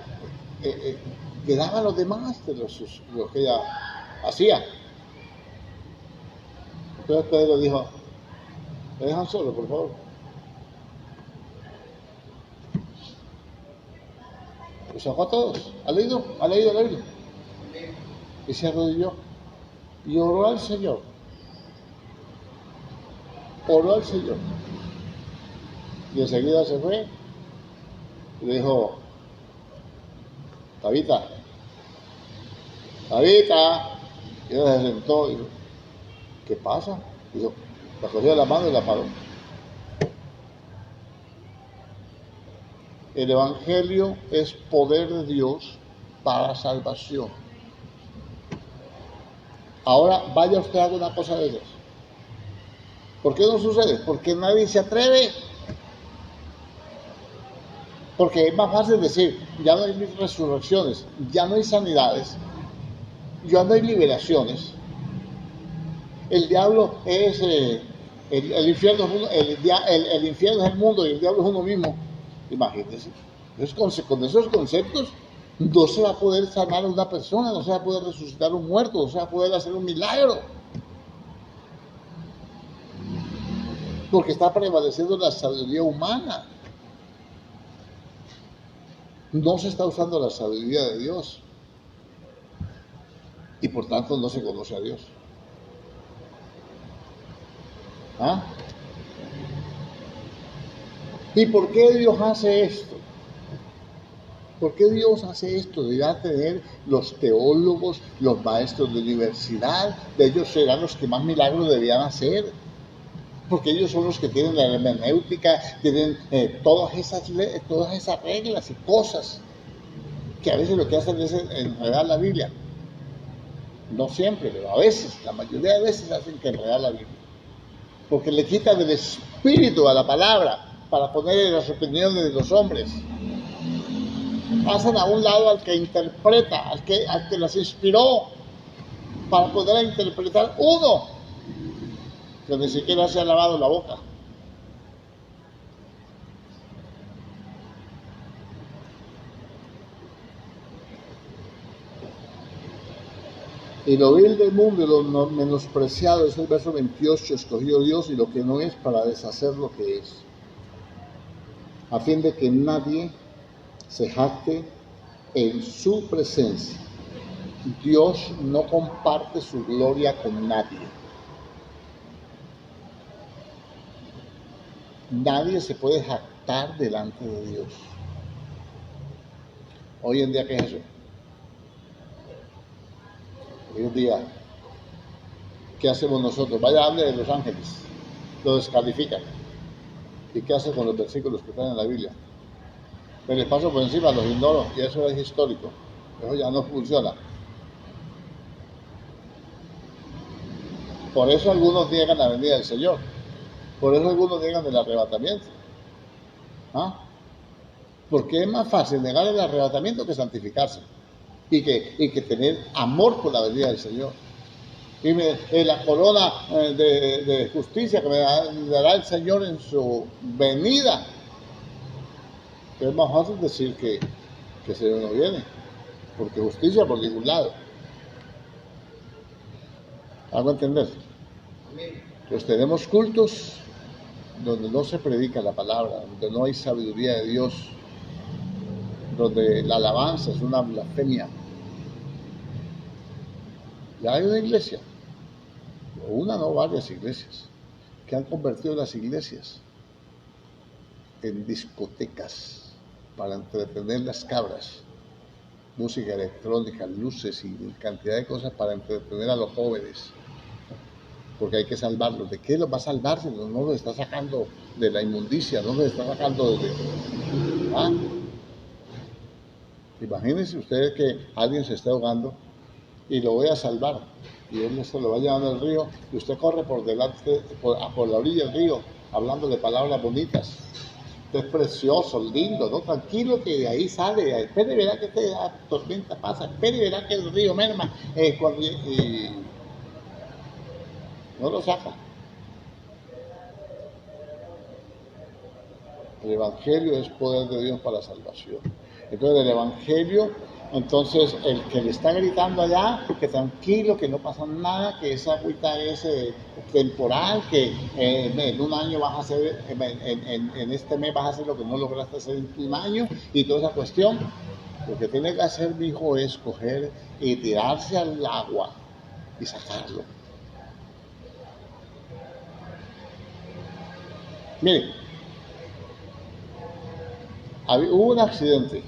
le daba a los demás de lo que ella hacía. Entonces Pedro dijo, me dejan solo, por favor. Los sacó a todos. ¿Ha leído? Y se arrodilló y oró al Señor. Oró al Señor. Y enseguida se fue y le dijo, Tabita. Y ella se sentó y dijo, ¿qué pasa? Y dijo, la cogió de la mano y la paró. El Evangelio es poder de Dios para salvación. Ahora vaya usted a hacer una cosa de esas. ¿Por qué no sucede? Porque nadie se atreve. Porque es más fácil decir, ya no hay resurrecciones, ya no hay sanidades, ya no hay liberaciones. El diablo es el infierno, el infierno es el mundo y el diablo es uno mismo. Imagínense. Entonces, con esos conceptos no se va a poder sanar a una persona, no se va a poder resucitar a un muerto, no se va a poder hacer un milagro. Porque está prevaleciendo la sabiduría humana. No se está usando la sabiduría de Dios. Y por tanto no se conoce a Dios. ¿Ah? ¿Y por qué Dios hace esto? ¿Por qué Dios hace esto? Deberían tener los teólogos, los maestros de universidad, de ellos serán los que más milagros deberían hacer. Porque ellos son los que tienen la hermenéutica, tienen todas esas reglas y cosas que a veces lo que hacen es enredar la Biblia. No siempre, pero a veces, la mayoría de veces hacen que enredar la Biblia. Porque le quitan el espíritu a la palabra para poner en las opiniones de los hombres. Pasan a un lado al que interpreta, al que las inspiró, para poder interpretar uno que ni siquiera se ha lavado la boca. Y lo vil del mundo y lo menospreciado es el verso 28, escogió Dios y lo que no es para deshacer lo que es, a fin de que nadie se jacte en su presencia. Dios no comparte su gloria con nadie. Nadie se puede jactar delante de Dios. Hoy en día, ¿qué es eso? Hoy en día, ¿qué hacemos nosotros? Vaya, hable de los ángeles, lo descalifican. ¿Y qué hace con los versículos que están en la Biblia? me les paso por encima, los ignoro, y eso es histórico. Eso ya no funciona. Por eso algunos niegan la venida del Señor. Por eso algunos niegan el arrebatamiento. ¿Ah? Porque es más fácil negar el arrebatamiento que santificarse. Y que tener amor por la venida del Señor. Y la corona de justicia que me dará el Señor en su venida. Es más fácil decir que el Señor no viene. Porque justicia por ningún lado. ¿Hago entender? Pues tenemos cultos donde no se predica la palabra, donde no hay sabiduría de Dios, donde la alabanza es una blasfemia. Ya hay una iglesia, o una no, varias iglesias, que han convertido las iglesias en discotecas para entretener las cabras, música electrónica, luces y cantidad de cosas para entretener a los jóvenes. Porque hay que salvarlos. ¿De qué los va a salvar si no los está sacando de la inmundicia? No los está sacando de... ¿Ah? Imagínense ustedes que alguien se está ahogando y lo voy a salvar. Y él se lo va llevando al río y usted corre por delante, por la orilla del río, hablando de palabras bonitas. Usted es precioso, lindo, ¿no? Tranquilo que de ahí sale. Espere y verá que esta tormenta pasa. Espere y verá que el río merma. Y no lo saca. El Evangelio es poder de Dios para salvación. Entonces, el Evangelio, entonces, el que le está gritando allá, que tranquilo, que no pasa nada, que esa agüita es temporal, que en un año vas a hacer, en este mes vas a hacer lo que no lograste hacer en un año, y toda esa cuestión. Lo que tiene que hacer mi hijo es coger y tirarse al agua y sacarlo. Miren, hubo un accidente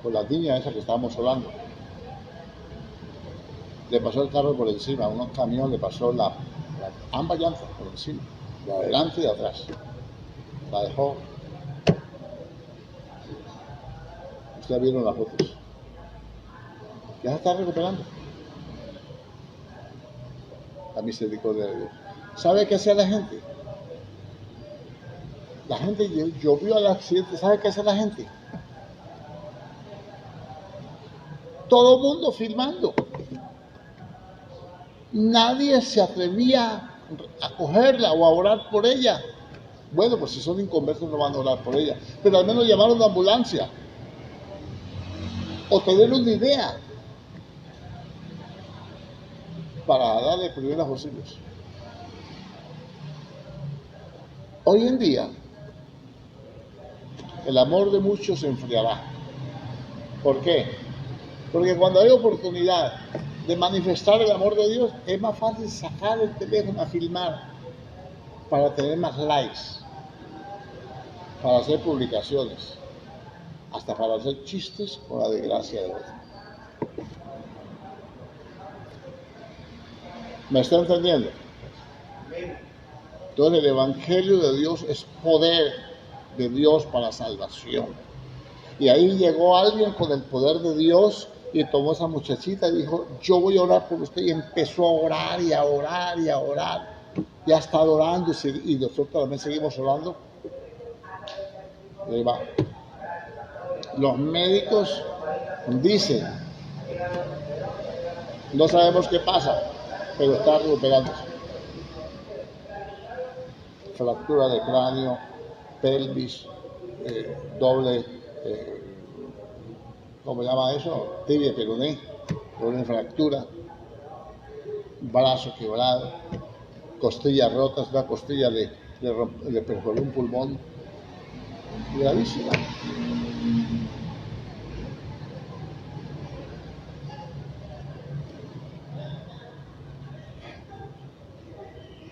con la niña esa que estábamos hablando. Le pasó el carro por encima, un camión le pasó ambas llantas por encima, de adelante y de atrás. La dejó. Ustedes vieron las fotos. Ya se está recuperando. La misericordia de Dios. ¿Sabe qué hacía la gente? La gente yo vio el accidente. ¿Sabe qué hace la gente? Todo el mundo filmando. Nadie se atrevía a cogerla o a orar por ella. Bueno, pues si son inconversos no van a orar por ella. Pero al menos llamaron a una ambulancia. O tener una idea para darle primeros auxilios. Hoy en día, el amor de muchos se enfriará. ¿Por qué? Porque cuando hay oportunidad de manifestar el amor de Dios, es más fácil sacar el teléfono a filmar para tener más likes, para hacer publicaciones, hasta para hacer chistes con la desgracia de otros. ¿Me está entendiendo? Entonces el Evangelio de Dios es poder de Dios para salvación. Y ahí llegó alguien con el poder de Dios y tomó a esa muchachita y dijo, yo voy a orar por usted, y empezó a orar y a orar y a orar. Ya está orando y nosotros también seguimos orando. Y ahí va. Los médicos dicen, no sabemos qué pasa, pero está recuperándose. Fractura de cráneo, pelvis, doble, ¿cómo se llama eso? Tibia, peroné, doble fractura, brazo quebrado, costillas rotas, una costilla le perforó un pulmón. Gravísima.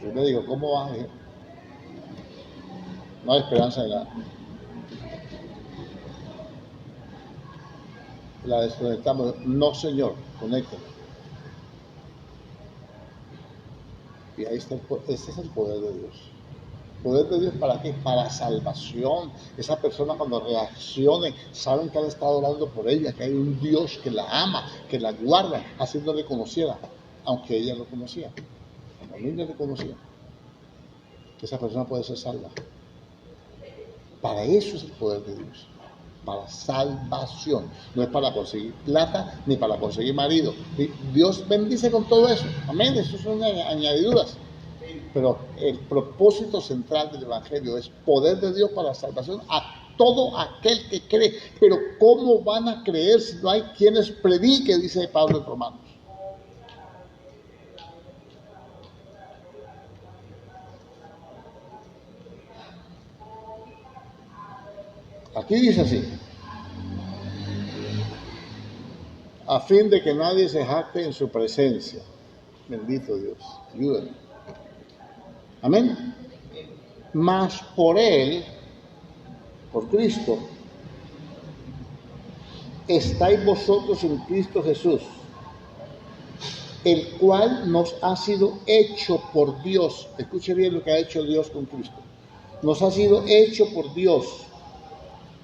El médico, ¿cómo va? No hay esperanza de nada. La desconectamos. No, señor, conéctame. Y ahí está ese es el poder de Dios. Poder de Dios ¿para qué? Para salvación. Esa persona cuando reaccione, saben que han estado orando por ella, que hay un Dios que la ama, que la guarda, haciéndole conociera, aunque ella lo conocía, la familia le conocía. Esa persona puede ser salva. Para eso es el poder de Dios. Para salvación. No es para conseguir plata ni para conseguir marido. Dios bendice con todo eso. Amén. Eso son añadiduras. Pero el propósito central del Evangelio es poder de Dios para la salvación a todo aquel que cree. Pero ¿cómo van a creer si no hay quienes predique? Dice Pablo en Romanos. Aquí dice así: a fin de que nadie se jacte en su presencia. Bendito Dios, ayúdenme. Amén. Mas por Él, por Cristo, estáis vosotros en Cristo Jesús, el cual nos ha sido hecho por Dios. Escuche bien lo que ha hecho Dios con Cristo. Nos ha sido hecho por Dios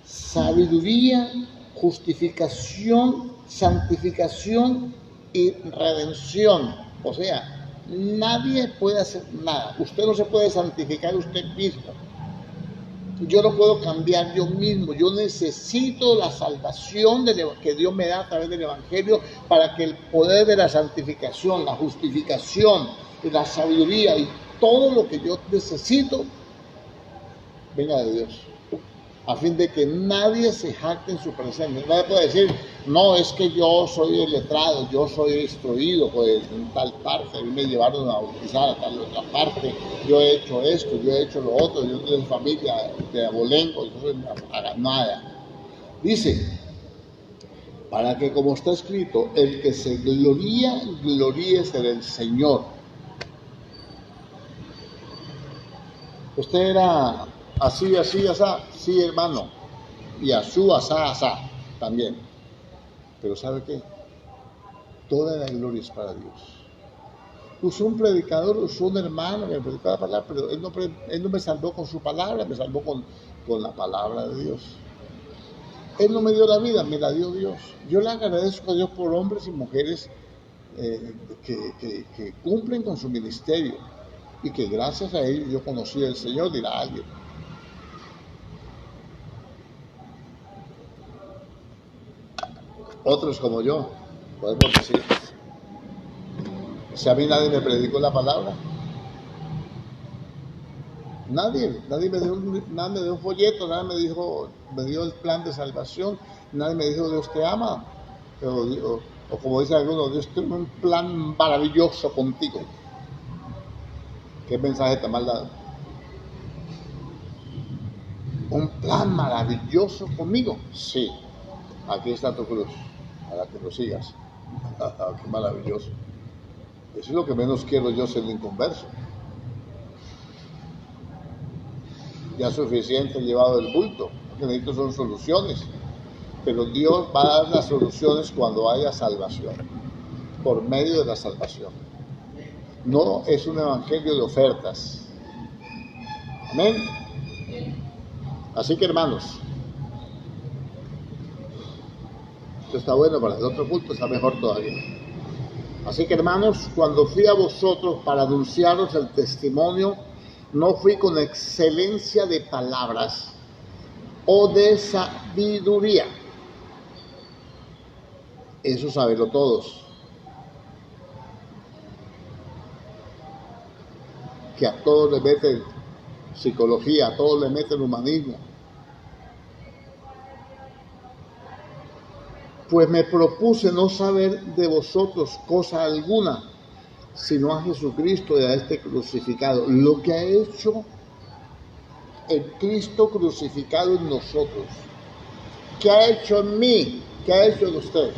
sabiduría, justificación, santificación y redención. O sea, nadie puede hacer nada. Usted no se puede santificar usted mismo. Yo no puedo cambiar yo mismo. Yo necesito la salvación que Dios me da a través del Evangelio para que el poder de la santificación, la justificación, la sabiduría y todo lo que yo necesito venga de Dios. A fin de que nadie se jacte en su presencia. Nadie puede decir, no, es que yo soy el letrado, yo soy instruido pues, en tal parte, a mí me llevaron a bautizar a tal otra parte, yo he hecho esto, yo he hecho lo otro, yo soy de familia de abolengo, yo soy nada. Dice, para que como está escrito, el que se gloría, gloríese del Señor. Usted era así, sí, hermano, y asá, también. Pero ¿sabe qué? Toda la gloria es para Dios. Usó un predicador, usó un hermano que me predicó la palabra, pero él no me salvó con su palabra, me salvó con la palabra de Dios. Él no me dio la vida, me la dio Dios. Yo le agradezco a Dios por hombres y mujeres que cumplen con su ministerio y que gracias a ellos yo conocí al Señor, dirá alguien. Otros como yo, podemos decir, si a mí nadie me predicó la palabra, nadie me dio un folleto, nadie me dio el plan de salvación, nadie me dijo Dios te ama, o como dicen algunos, Dios tiene un plan maravilloso contigo. ¿Qué mensaje tan mal dado? Un plan maravilloso conmigo, sí, aquí está tu cruz, para que lo sigas. Qué maravilloso. Eso es lo que menos quiero yo ser inconverso. Ya suficiente llevado el bulto. Lo que necesito son soluciones. Pero Dios va a dar las soluciones cuando haya salvación, por medio de la salvación. No es un evangelio de ofertas. Amén. Así que hermanos, esto está bueno, para el otro culto está mejor todavía. Así que hermanos, cuando fui a vosotros para anunciaros el testimonio, no fui con excelencia de palabras o de sabiduría. Eso sabenlo todos. Que a todos le meten psicología, a todos le meten humanismo. Pues me propuse no saber de vosotros cosa alguna, sino a Jesucristo y a este crucificado. Lo que ha hecho el Cristo crucificado en nosotros. ¿Qué ha hecho en mí? ¿Qué ha hecho en usted?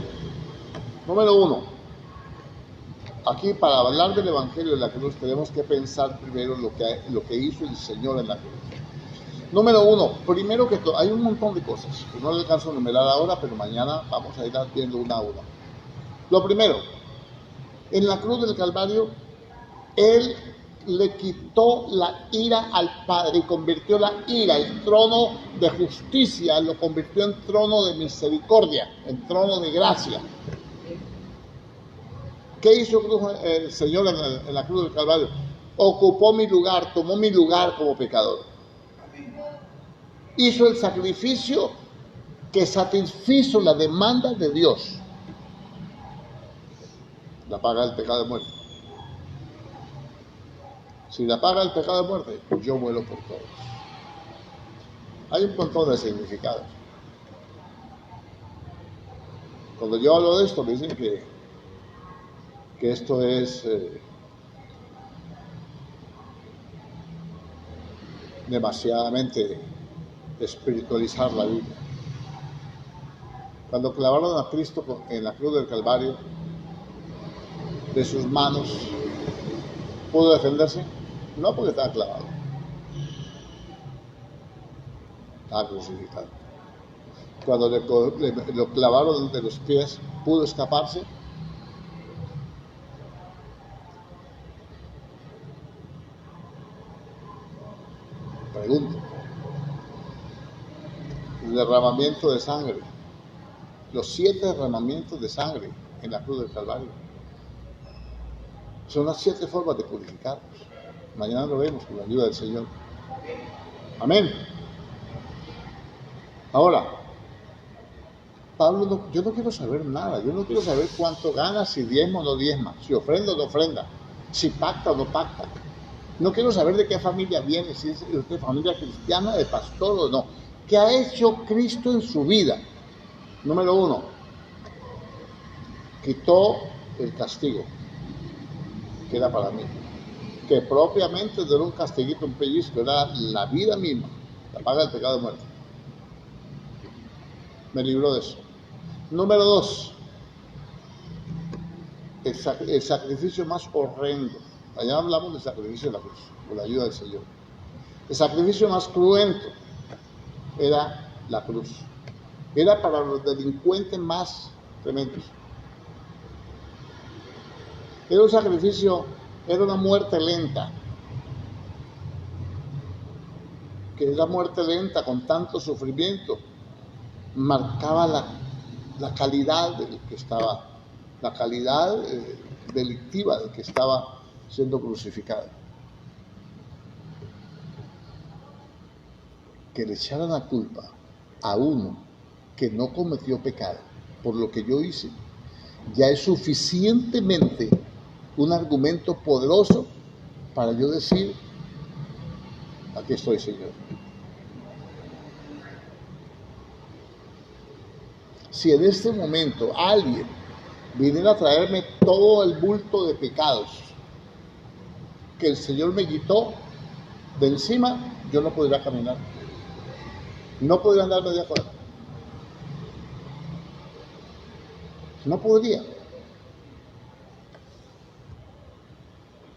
Número uno. Aquí para hablar del Evangelio de la cruz tenemos que pensar primero lo que hizo el Señor en la cruz. Número uno, primero que todo, hay un montón de cosas que no le alcanzo a enumerar ahora, pero mañana vamos a ir viendo una a una. Lo primero, en la cruz del Calvario, Él le quitó la ira al Padre y convirtió la ira, el trono de justicia, lo convirtió en trono de misericordia, en trono de gracia. ¿Qué hizo el Señor en la cruz del Calvario? Ocupó mi lugar, tomó mi lugar como pecador. Hizo el sacrificio que satisfizo la demanda de Dios. La paga del pecado de muerte. Si la paga el pecado de muerte, yo muero por todos. Hay un montón de significados. Cuando yo hablo de esto, me dicen que esto es demasiadamente espiritualizar la Biblia. Cuando clavaron a Cristo en la cruz del Calvario, de sus manos, ¿pudo defenderse? No, porque estaba clavado. Estaba crucificado. Cuando lo clavaron de los pies, ¿pudo escaparse? Pregunto. El derramamiento de sangre. Los 7 derramamientos de sangre en la cruz del Calvario. Son las 7 formas de purificarnos. Mañana lo vemos con la ayuda del Señor. Amén. Ahora, Pablo, yo no quiero saber nada. Yo no quiero saber cuánto gana, si diezma o no diezma, si ofrenda o no ofrenda, si pacta o no pacta. No quiero saber de qué familia viene, si es de familia cristiana, de pastor o no. ¿Qué ha hecho Cristo en su vida? Número 1, quitó el castigo, que era para mí. Que propiamente no era un castiguito, un pellizco, era la vida misma, la paga del pecado de muerte. Me libró de eso. Número 2, el sacrificio más horrendo. Allá hablamos del sacrificio de la cruz, con la ayuda del Señor. El sacrificio más cruento era la cruz. Era para los delincuentes más tremendos. Era un sacrificio, era una muerte lenta. Que esa muerte lenta con tanto sufrimiento marcaba la calidad del que estaba, la calidad delictiva del que estaba siendo crucificado. Que le echaran la culpa a uno que no cometió pecado por lo que yo hice, ya es suficientemente un argumento poderoso para yo decir, aquí estoy, Señor. Si en este momento alguien viniera a traerme todo el bulto de pecados que el Señor me quitó de encima, yo no podría caminar. No podría andar media cuadra. No podría.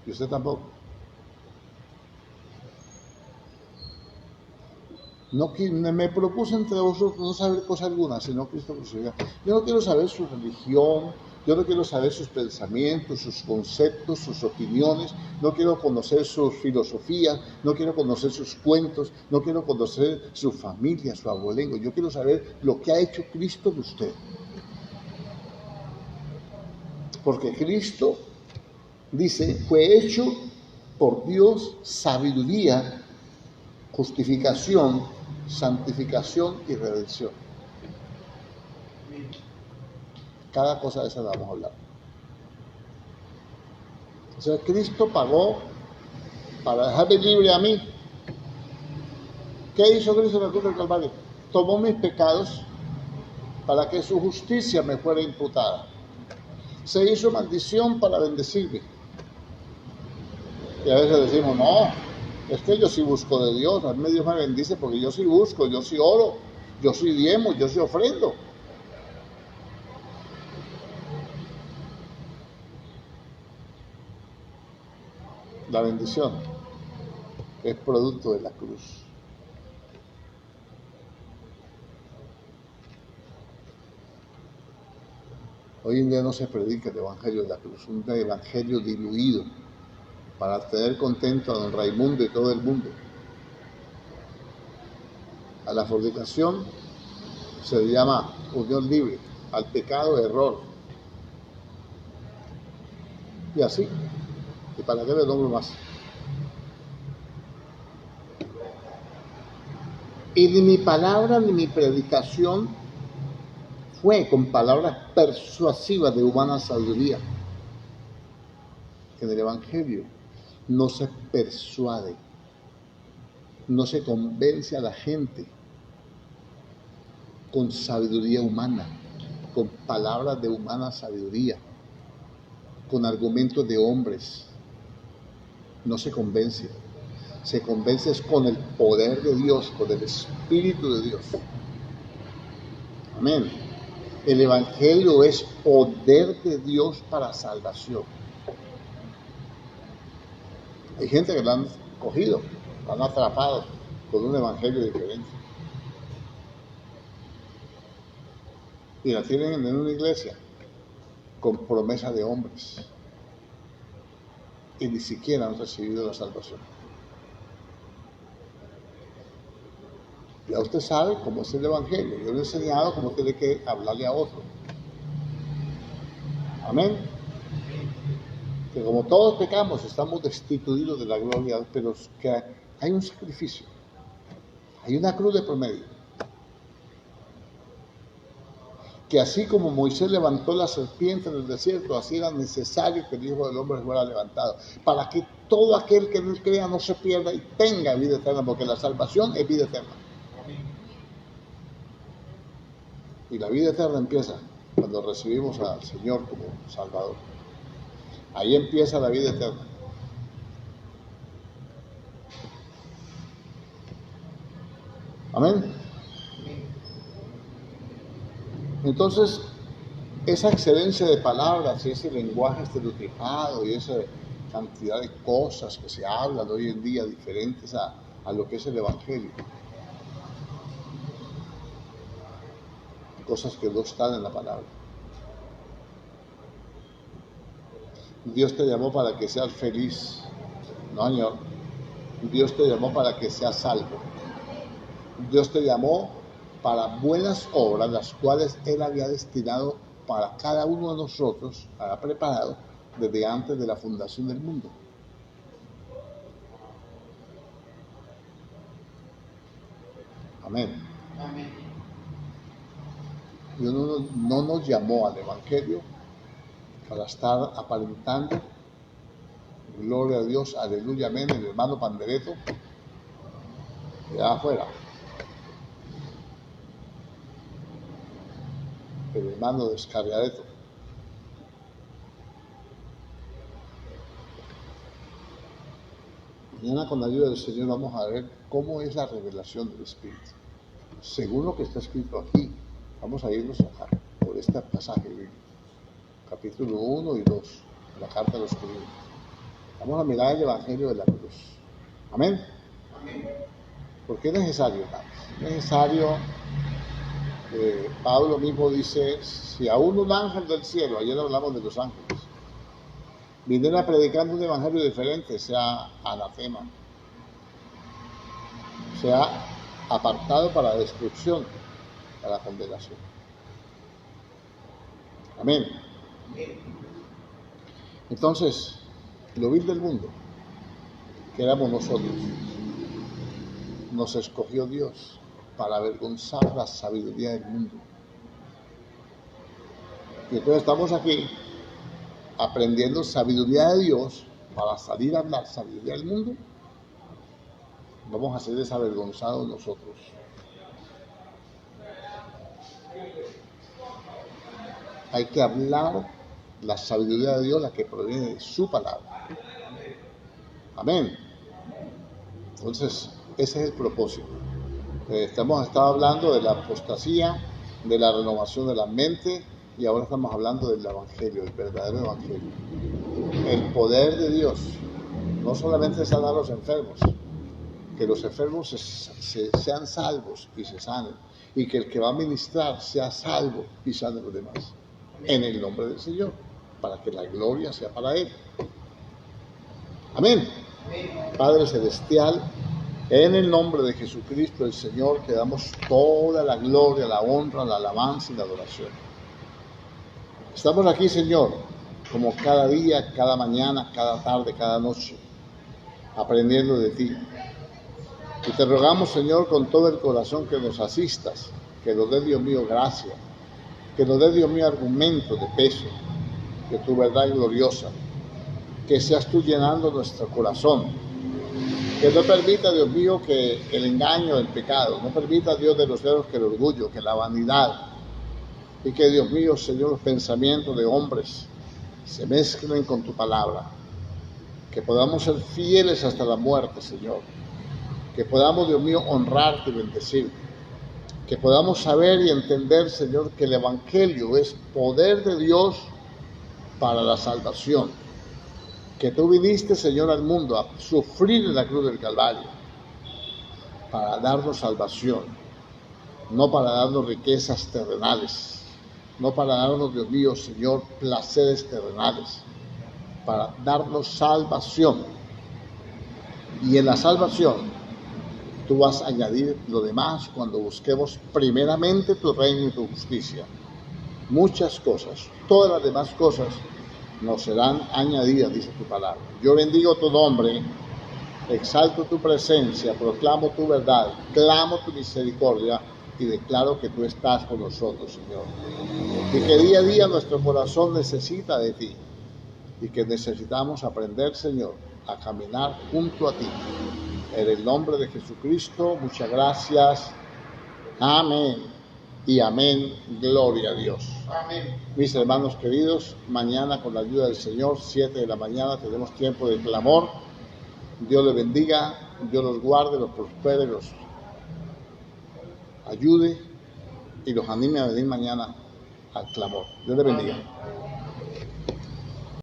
Y usted tampoco. No me propuse entre vosotros no saber cosa alguna, sino Cristo crucificado. Yo no quiero saber su religión, yo no quiero saber sus pensamientos, sus conceptos, sus opiniones, no quiero conocer sus filosofías, no quiero conocer sus cuentos, no quiero conocer su familia, su abolengo. Yo quiero saber lo que ha hecho Cristo de usted. Porque Cristo, dice, fue hecho por Dios sabiduría, justificación, santificación y redención. Cada cosa de esa la vamos a hablar. O sea, Cristo pagó para dejarme libre a mí. ¿Qué hizo Cristo en la cruz del Calvario? Tomó mis pecados para que su justicia me fuera imputada. Se hizo maldición para bendecirme. Y a veces decimos, no, es que yo sí busco de Dios, a mí Dios me bendice porque yo sí busco, yo sí oro, yo sí diezmo, yo sí ofrendo. La bendición es producto de la cruz. Hoy en día no se predica el evangelio de la cruz, un evangelio diluido para tener contento a don Raimundo y todo el mundo. A la fornicación se le llama unión libre, al pecado error. Y así. ¿Y para qué le nombro más? Y ni mi palabra ni mi predicación fue con palabras persuasivas de humana sabiduría. En el Evangelio no se persuade, no se convence a la gente con sabiduría humana, con palabras de humana sabiduría, con argumentos de hombres. No se convence. Se convence con el poder de Dios, con el Espíritu de Dios. Amén. El Evangelio es poder de Dios para salvación. Hay gente que lo han cogido, lo han atrapado con un Evangelio diferente. Y la tienen en una iglesia con promesa de hombres. Y ni siquiera han recibido la salvación. Ya usted sabe cómo es el Evangelio. Yo le he enseñado cómo tiene que hablarle a otro. Amén. Que como todos pecamos, estamos destituidos de la gloria, pero que hay un sacrificio. Hay una cruz de promedio. Que así como Moisés levantó la serpiente en el desierto, así era necesario que el Hijo del Hombre fuera levantado, para que todo aquel que en él crea no se pierda y tenga vida eterna, porque la salvación es vida eterna. Y la vida eterna empieza cuando recibimos al Señor como Salvador. Ahí empieza la vida eterna. Amén. Entonces, esa excelencia de palabras y ese lenguaje estereotipado y esa cantidad de cosas que se hablan hoy en día diferentes a lo que es el Evangelio, cosas que no están en la palabra. Dios te llamó para que seas feliz. No, Señor. Dios te llamó para que seas salvo. Dios te llamó para buenas obras, las cuales Él había destinado para cada uno de nosotros, había preparado desde antes de la fundación del mundo. Amén. Amén. Dios no nos llamó al Evangelio para estar aparentando. Gloria a Dios, aleluya, amén, el hermano Pandereto, allá afuera. El hermano Descarriadeto. Mañana con la ayuda del Señor vamos a ver cómo es la revelación del Espíritu. Según lo que está escrito aquí, vamos a irnos por este pasaje bíblico, capítulo 1 y 2, de la carta de los Corintios. Vamos a mirar el Evangelio de la cruz. Amén. Amén. ¿Por qué es necesario? Es necesario, Pablo mismo dice, si aún un ángel del cielo, ayer hablamos de los ángeles, viniera predicando un evangelio diferente, sea anatema, sea apartado para la destrucción, para la condenación. Amén. Entonces, lo vil del mundo, que éramos nosotros, nos escogió Dios para avergonzar la sabiduría del mundo. Y entonces estamos aquí aprendiendo sabiduría de Dios para salir a hablar sabiduría del mundo. Vamos a ser desavergonzados nosotros. Hay que hablar la sabiduría de Dios, la que proviene de su palabra. Amén. Entonces, ese es el propósito. Hemos estado hablando de la apostasía, de la renovación de la mente, y ahora estamos hablando del Evangelio, el verdadero Evangelio. El poder de Dios, no solamente sanar a los enfermos, que los enfermos sean salvos y se sanen, y que el que va a ministrar sea salvo y sane a los demás, en el nombre del Señor, para que la gloria sea para Él. Amén. Amén. Padre Celestial, en el nombre de Jesucristo el Señor, te damos toda la gloria, la honra, la alabanza y la adoración. Estamos aquí, Señor, como cada día, cada mañana, cada tarde, cada noche, aprendiendo de ti. Y te rogamos, Señor, con todo el corazón que nos asistas, que nos dé, Dios mío, gracia, que nos dé, Dios mío, argumentos de peso, de tu verdad gloriosa, que seas tú llenando nuestro corazón, que no permita, Dios mío, que el engaño, el pecado, no permita, Dios de los cielos, que el orgullo, que la vanidad, y que, Dios mío, Señor, los pensamientos de hombres se mezclen con tu palabra, que podamos ser fieles hasta la muerte, Señor, que podamos, Dios mío, honrarte y bendecirte, que podamos saber y entender, Señor, que el Evangelio es poder de Dios para la salvación, que tú viniste, Señor, al mundo a sufrir en la cruz del Calvario para darnos salvación, no para darnos riquezas terrenales, no para darnos, Dios mío, Señor, placeres terrenales, para darnos salvación. Y en la salvación tú vas a añadir lo demás cuando busquemos primeramente tu reino y tu justicia. Muchas cosas, todas las demás cosas nos serán añadidas, dice tu palabra. Yo bendigo tu nombre, exalto tu presencia, proclamo tu verdad, clamo tu misericordia y declaro que tú estás con nosotros, Señor. Y que día a día nuestro corazón necesita de ti y que necesitamos aprender, Señor, a caminar junto a ti. En el nombre de Jesucristo, muchas gracias. Amén y amén. Gloria a Dios. Amén. Mis hermanos queridos, mañana con la ayuda del Señor, 7 de la mañana, tenemos tiempo de clamor. Dios les bendiga, Dios los guarde, los prospere, los ayude y los anime a venir mañana al clamor. Dios les bendiga.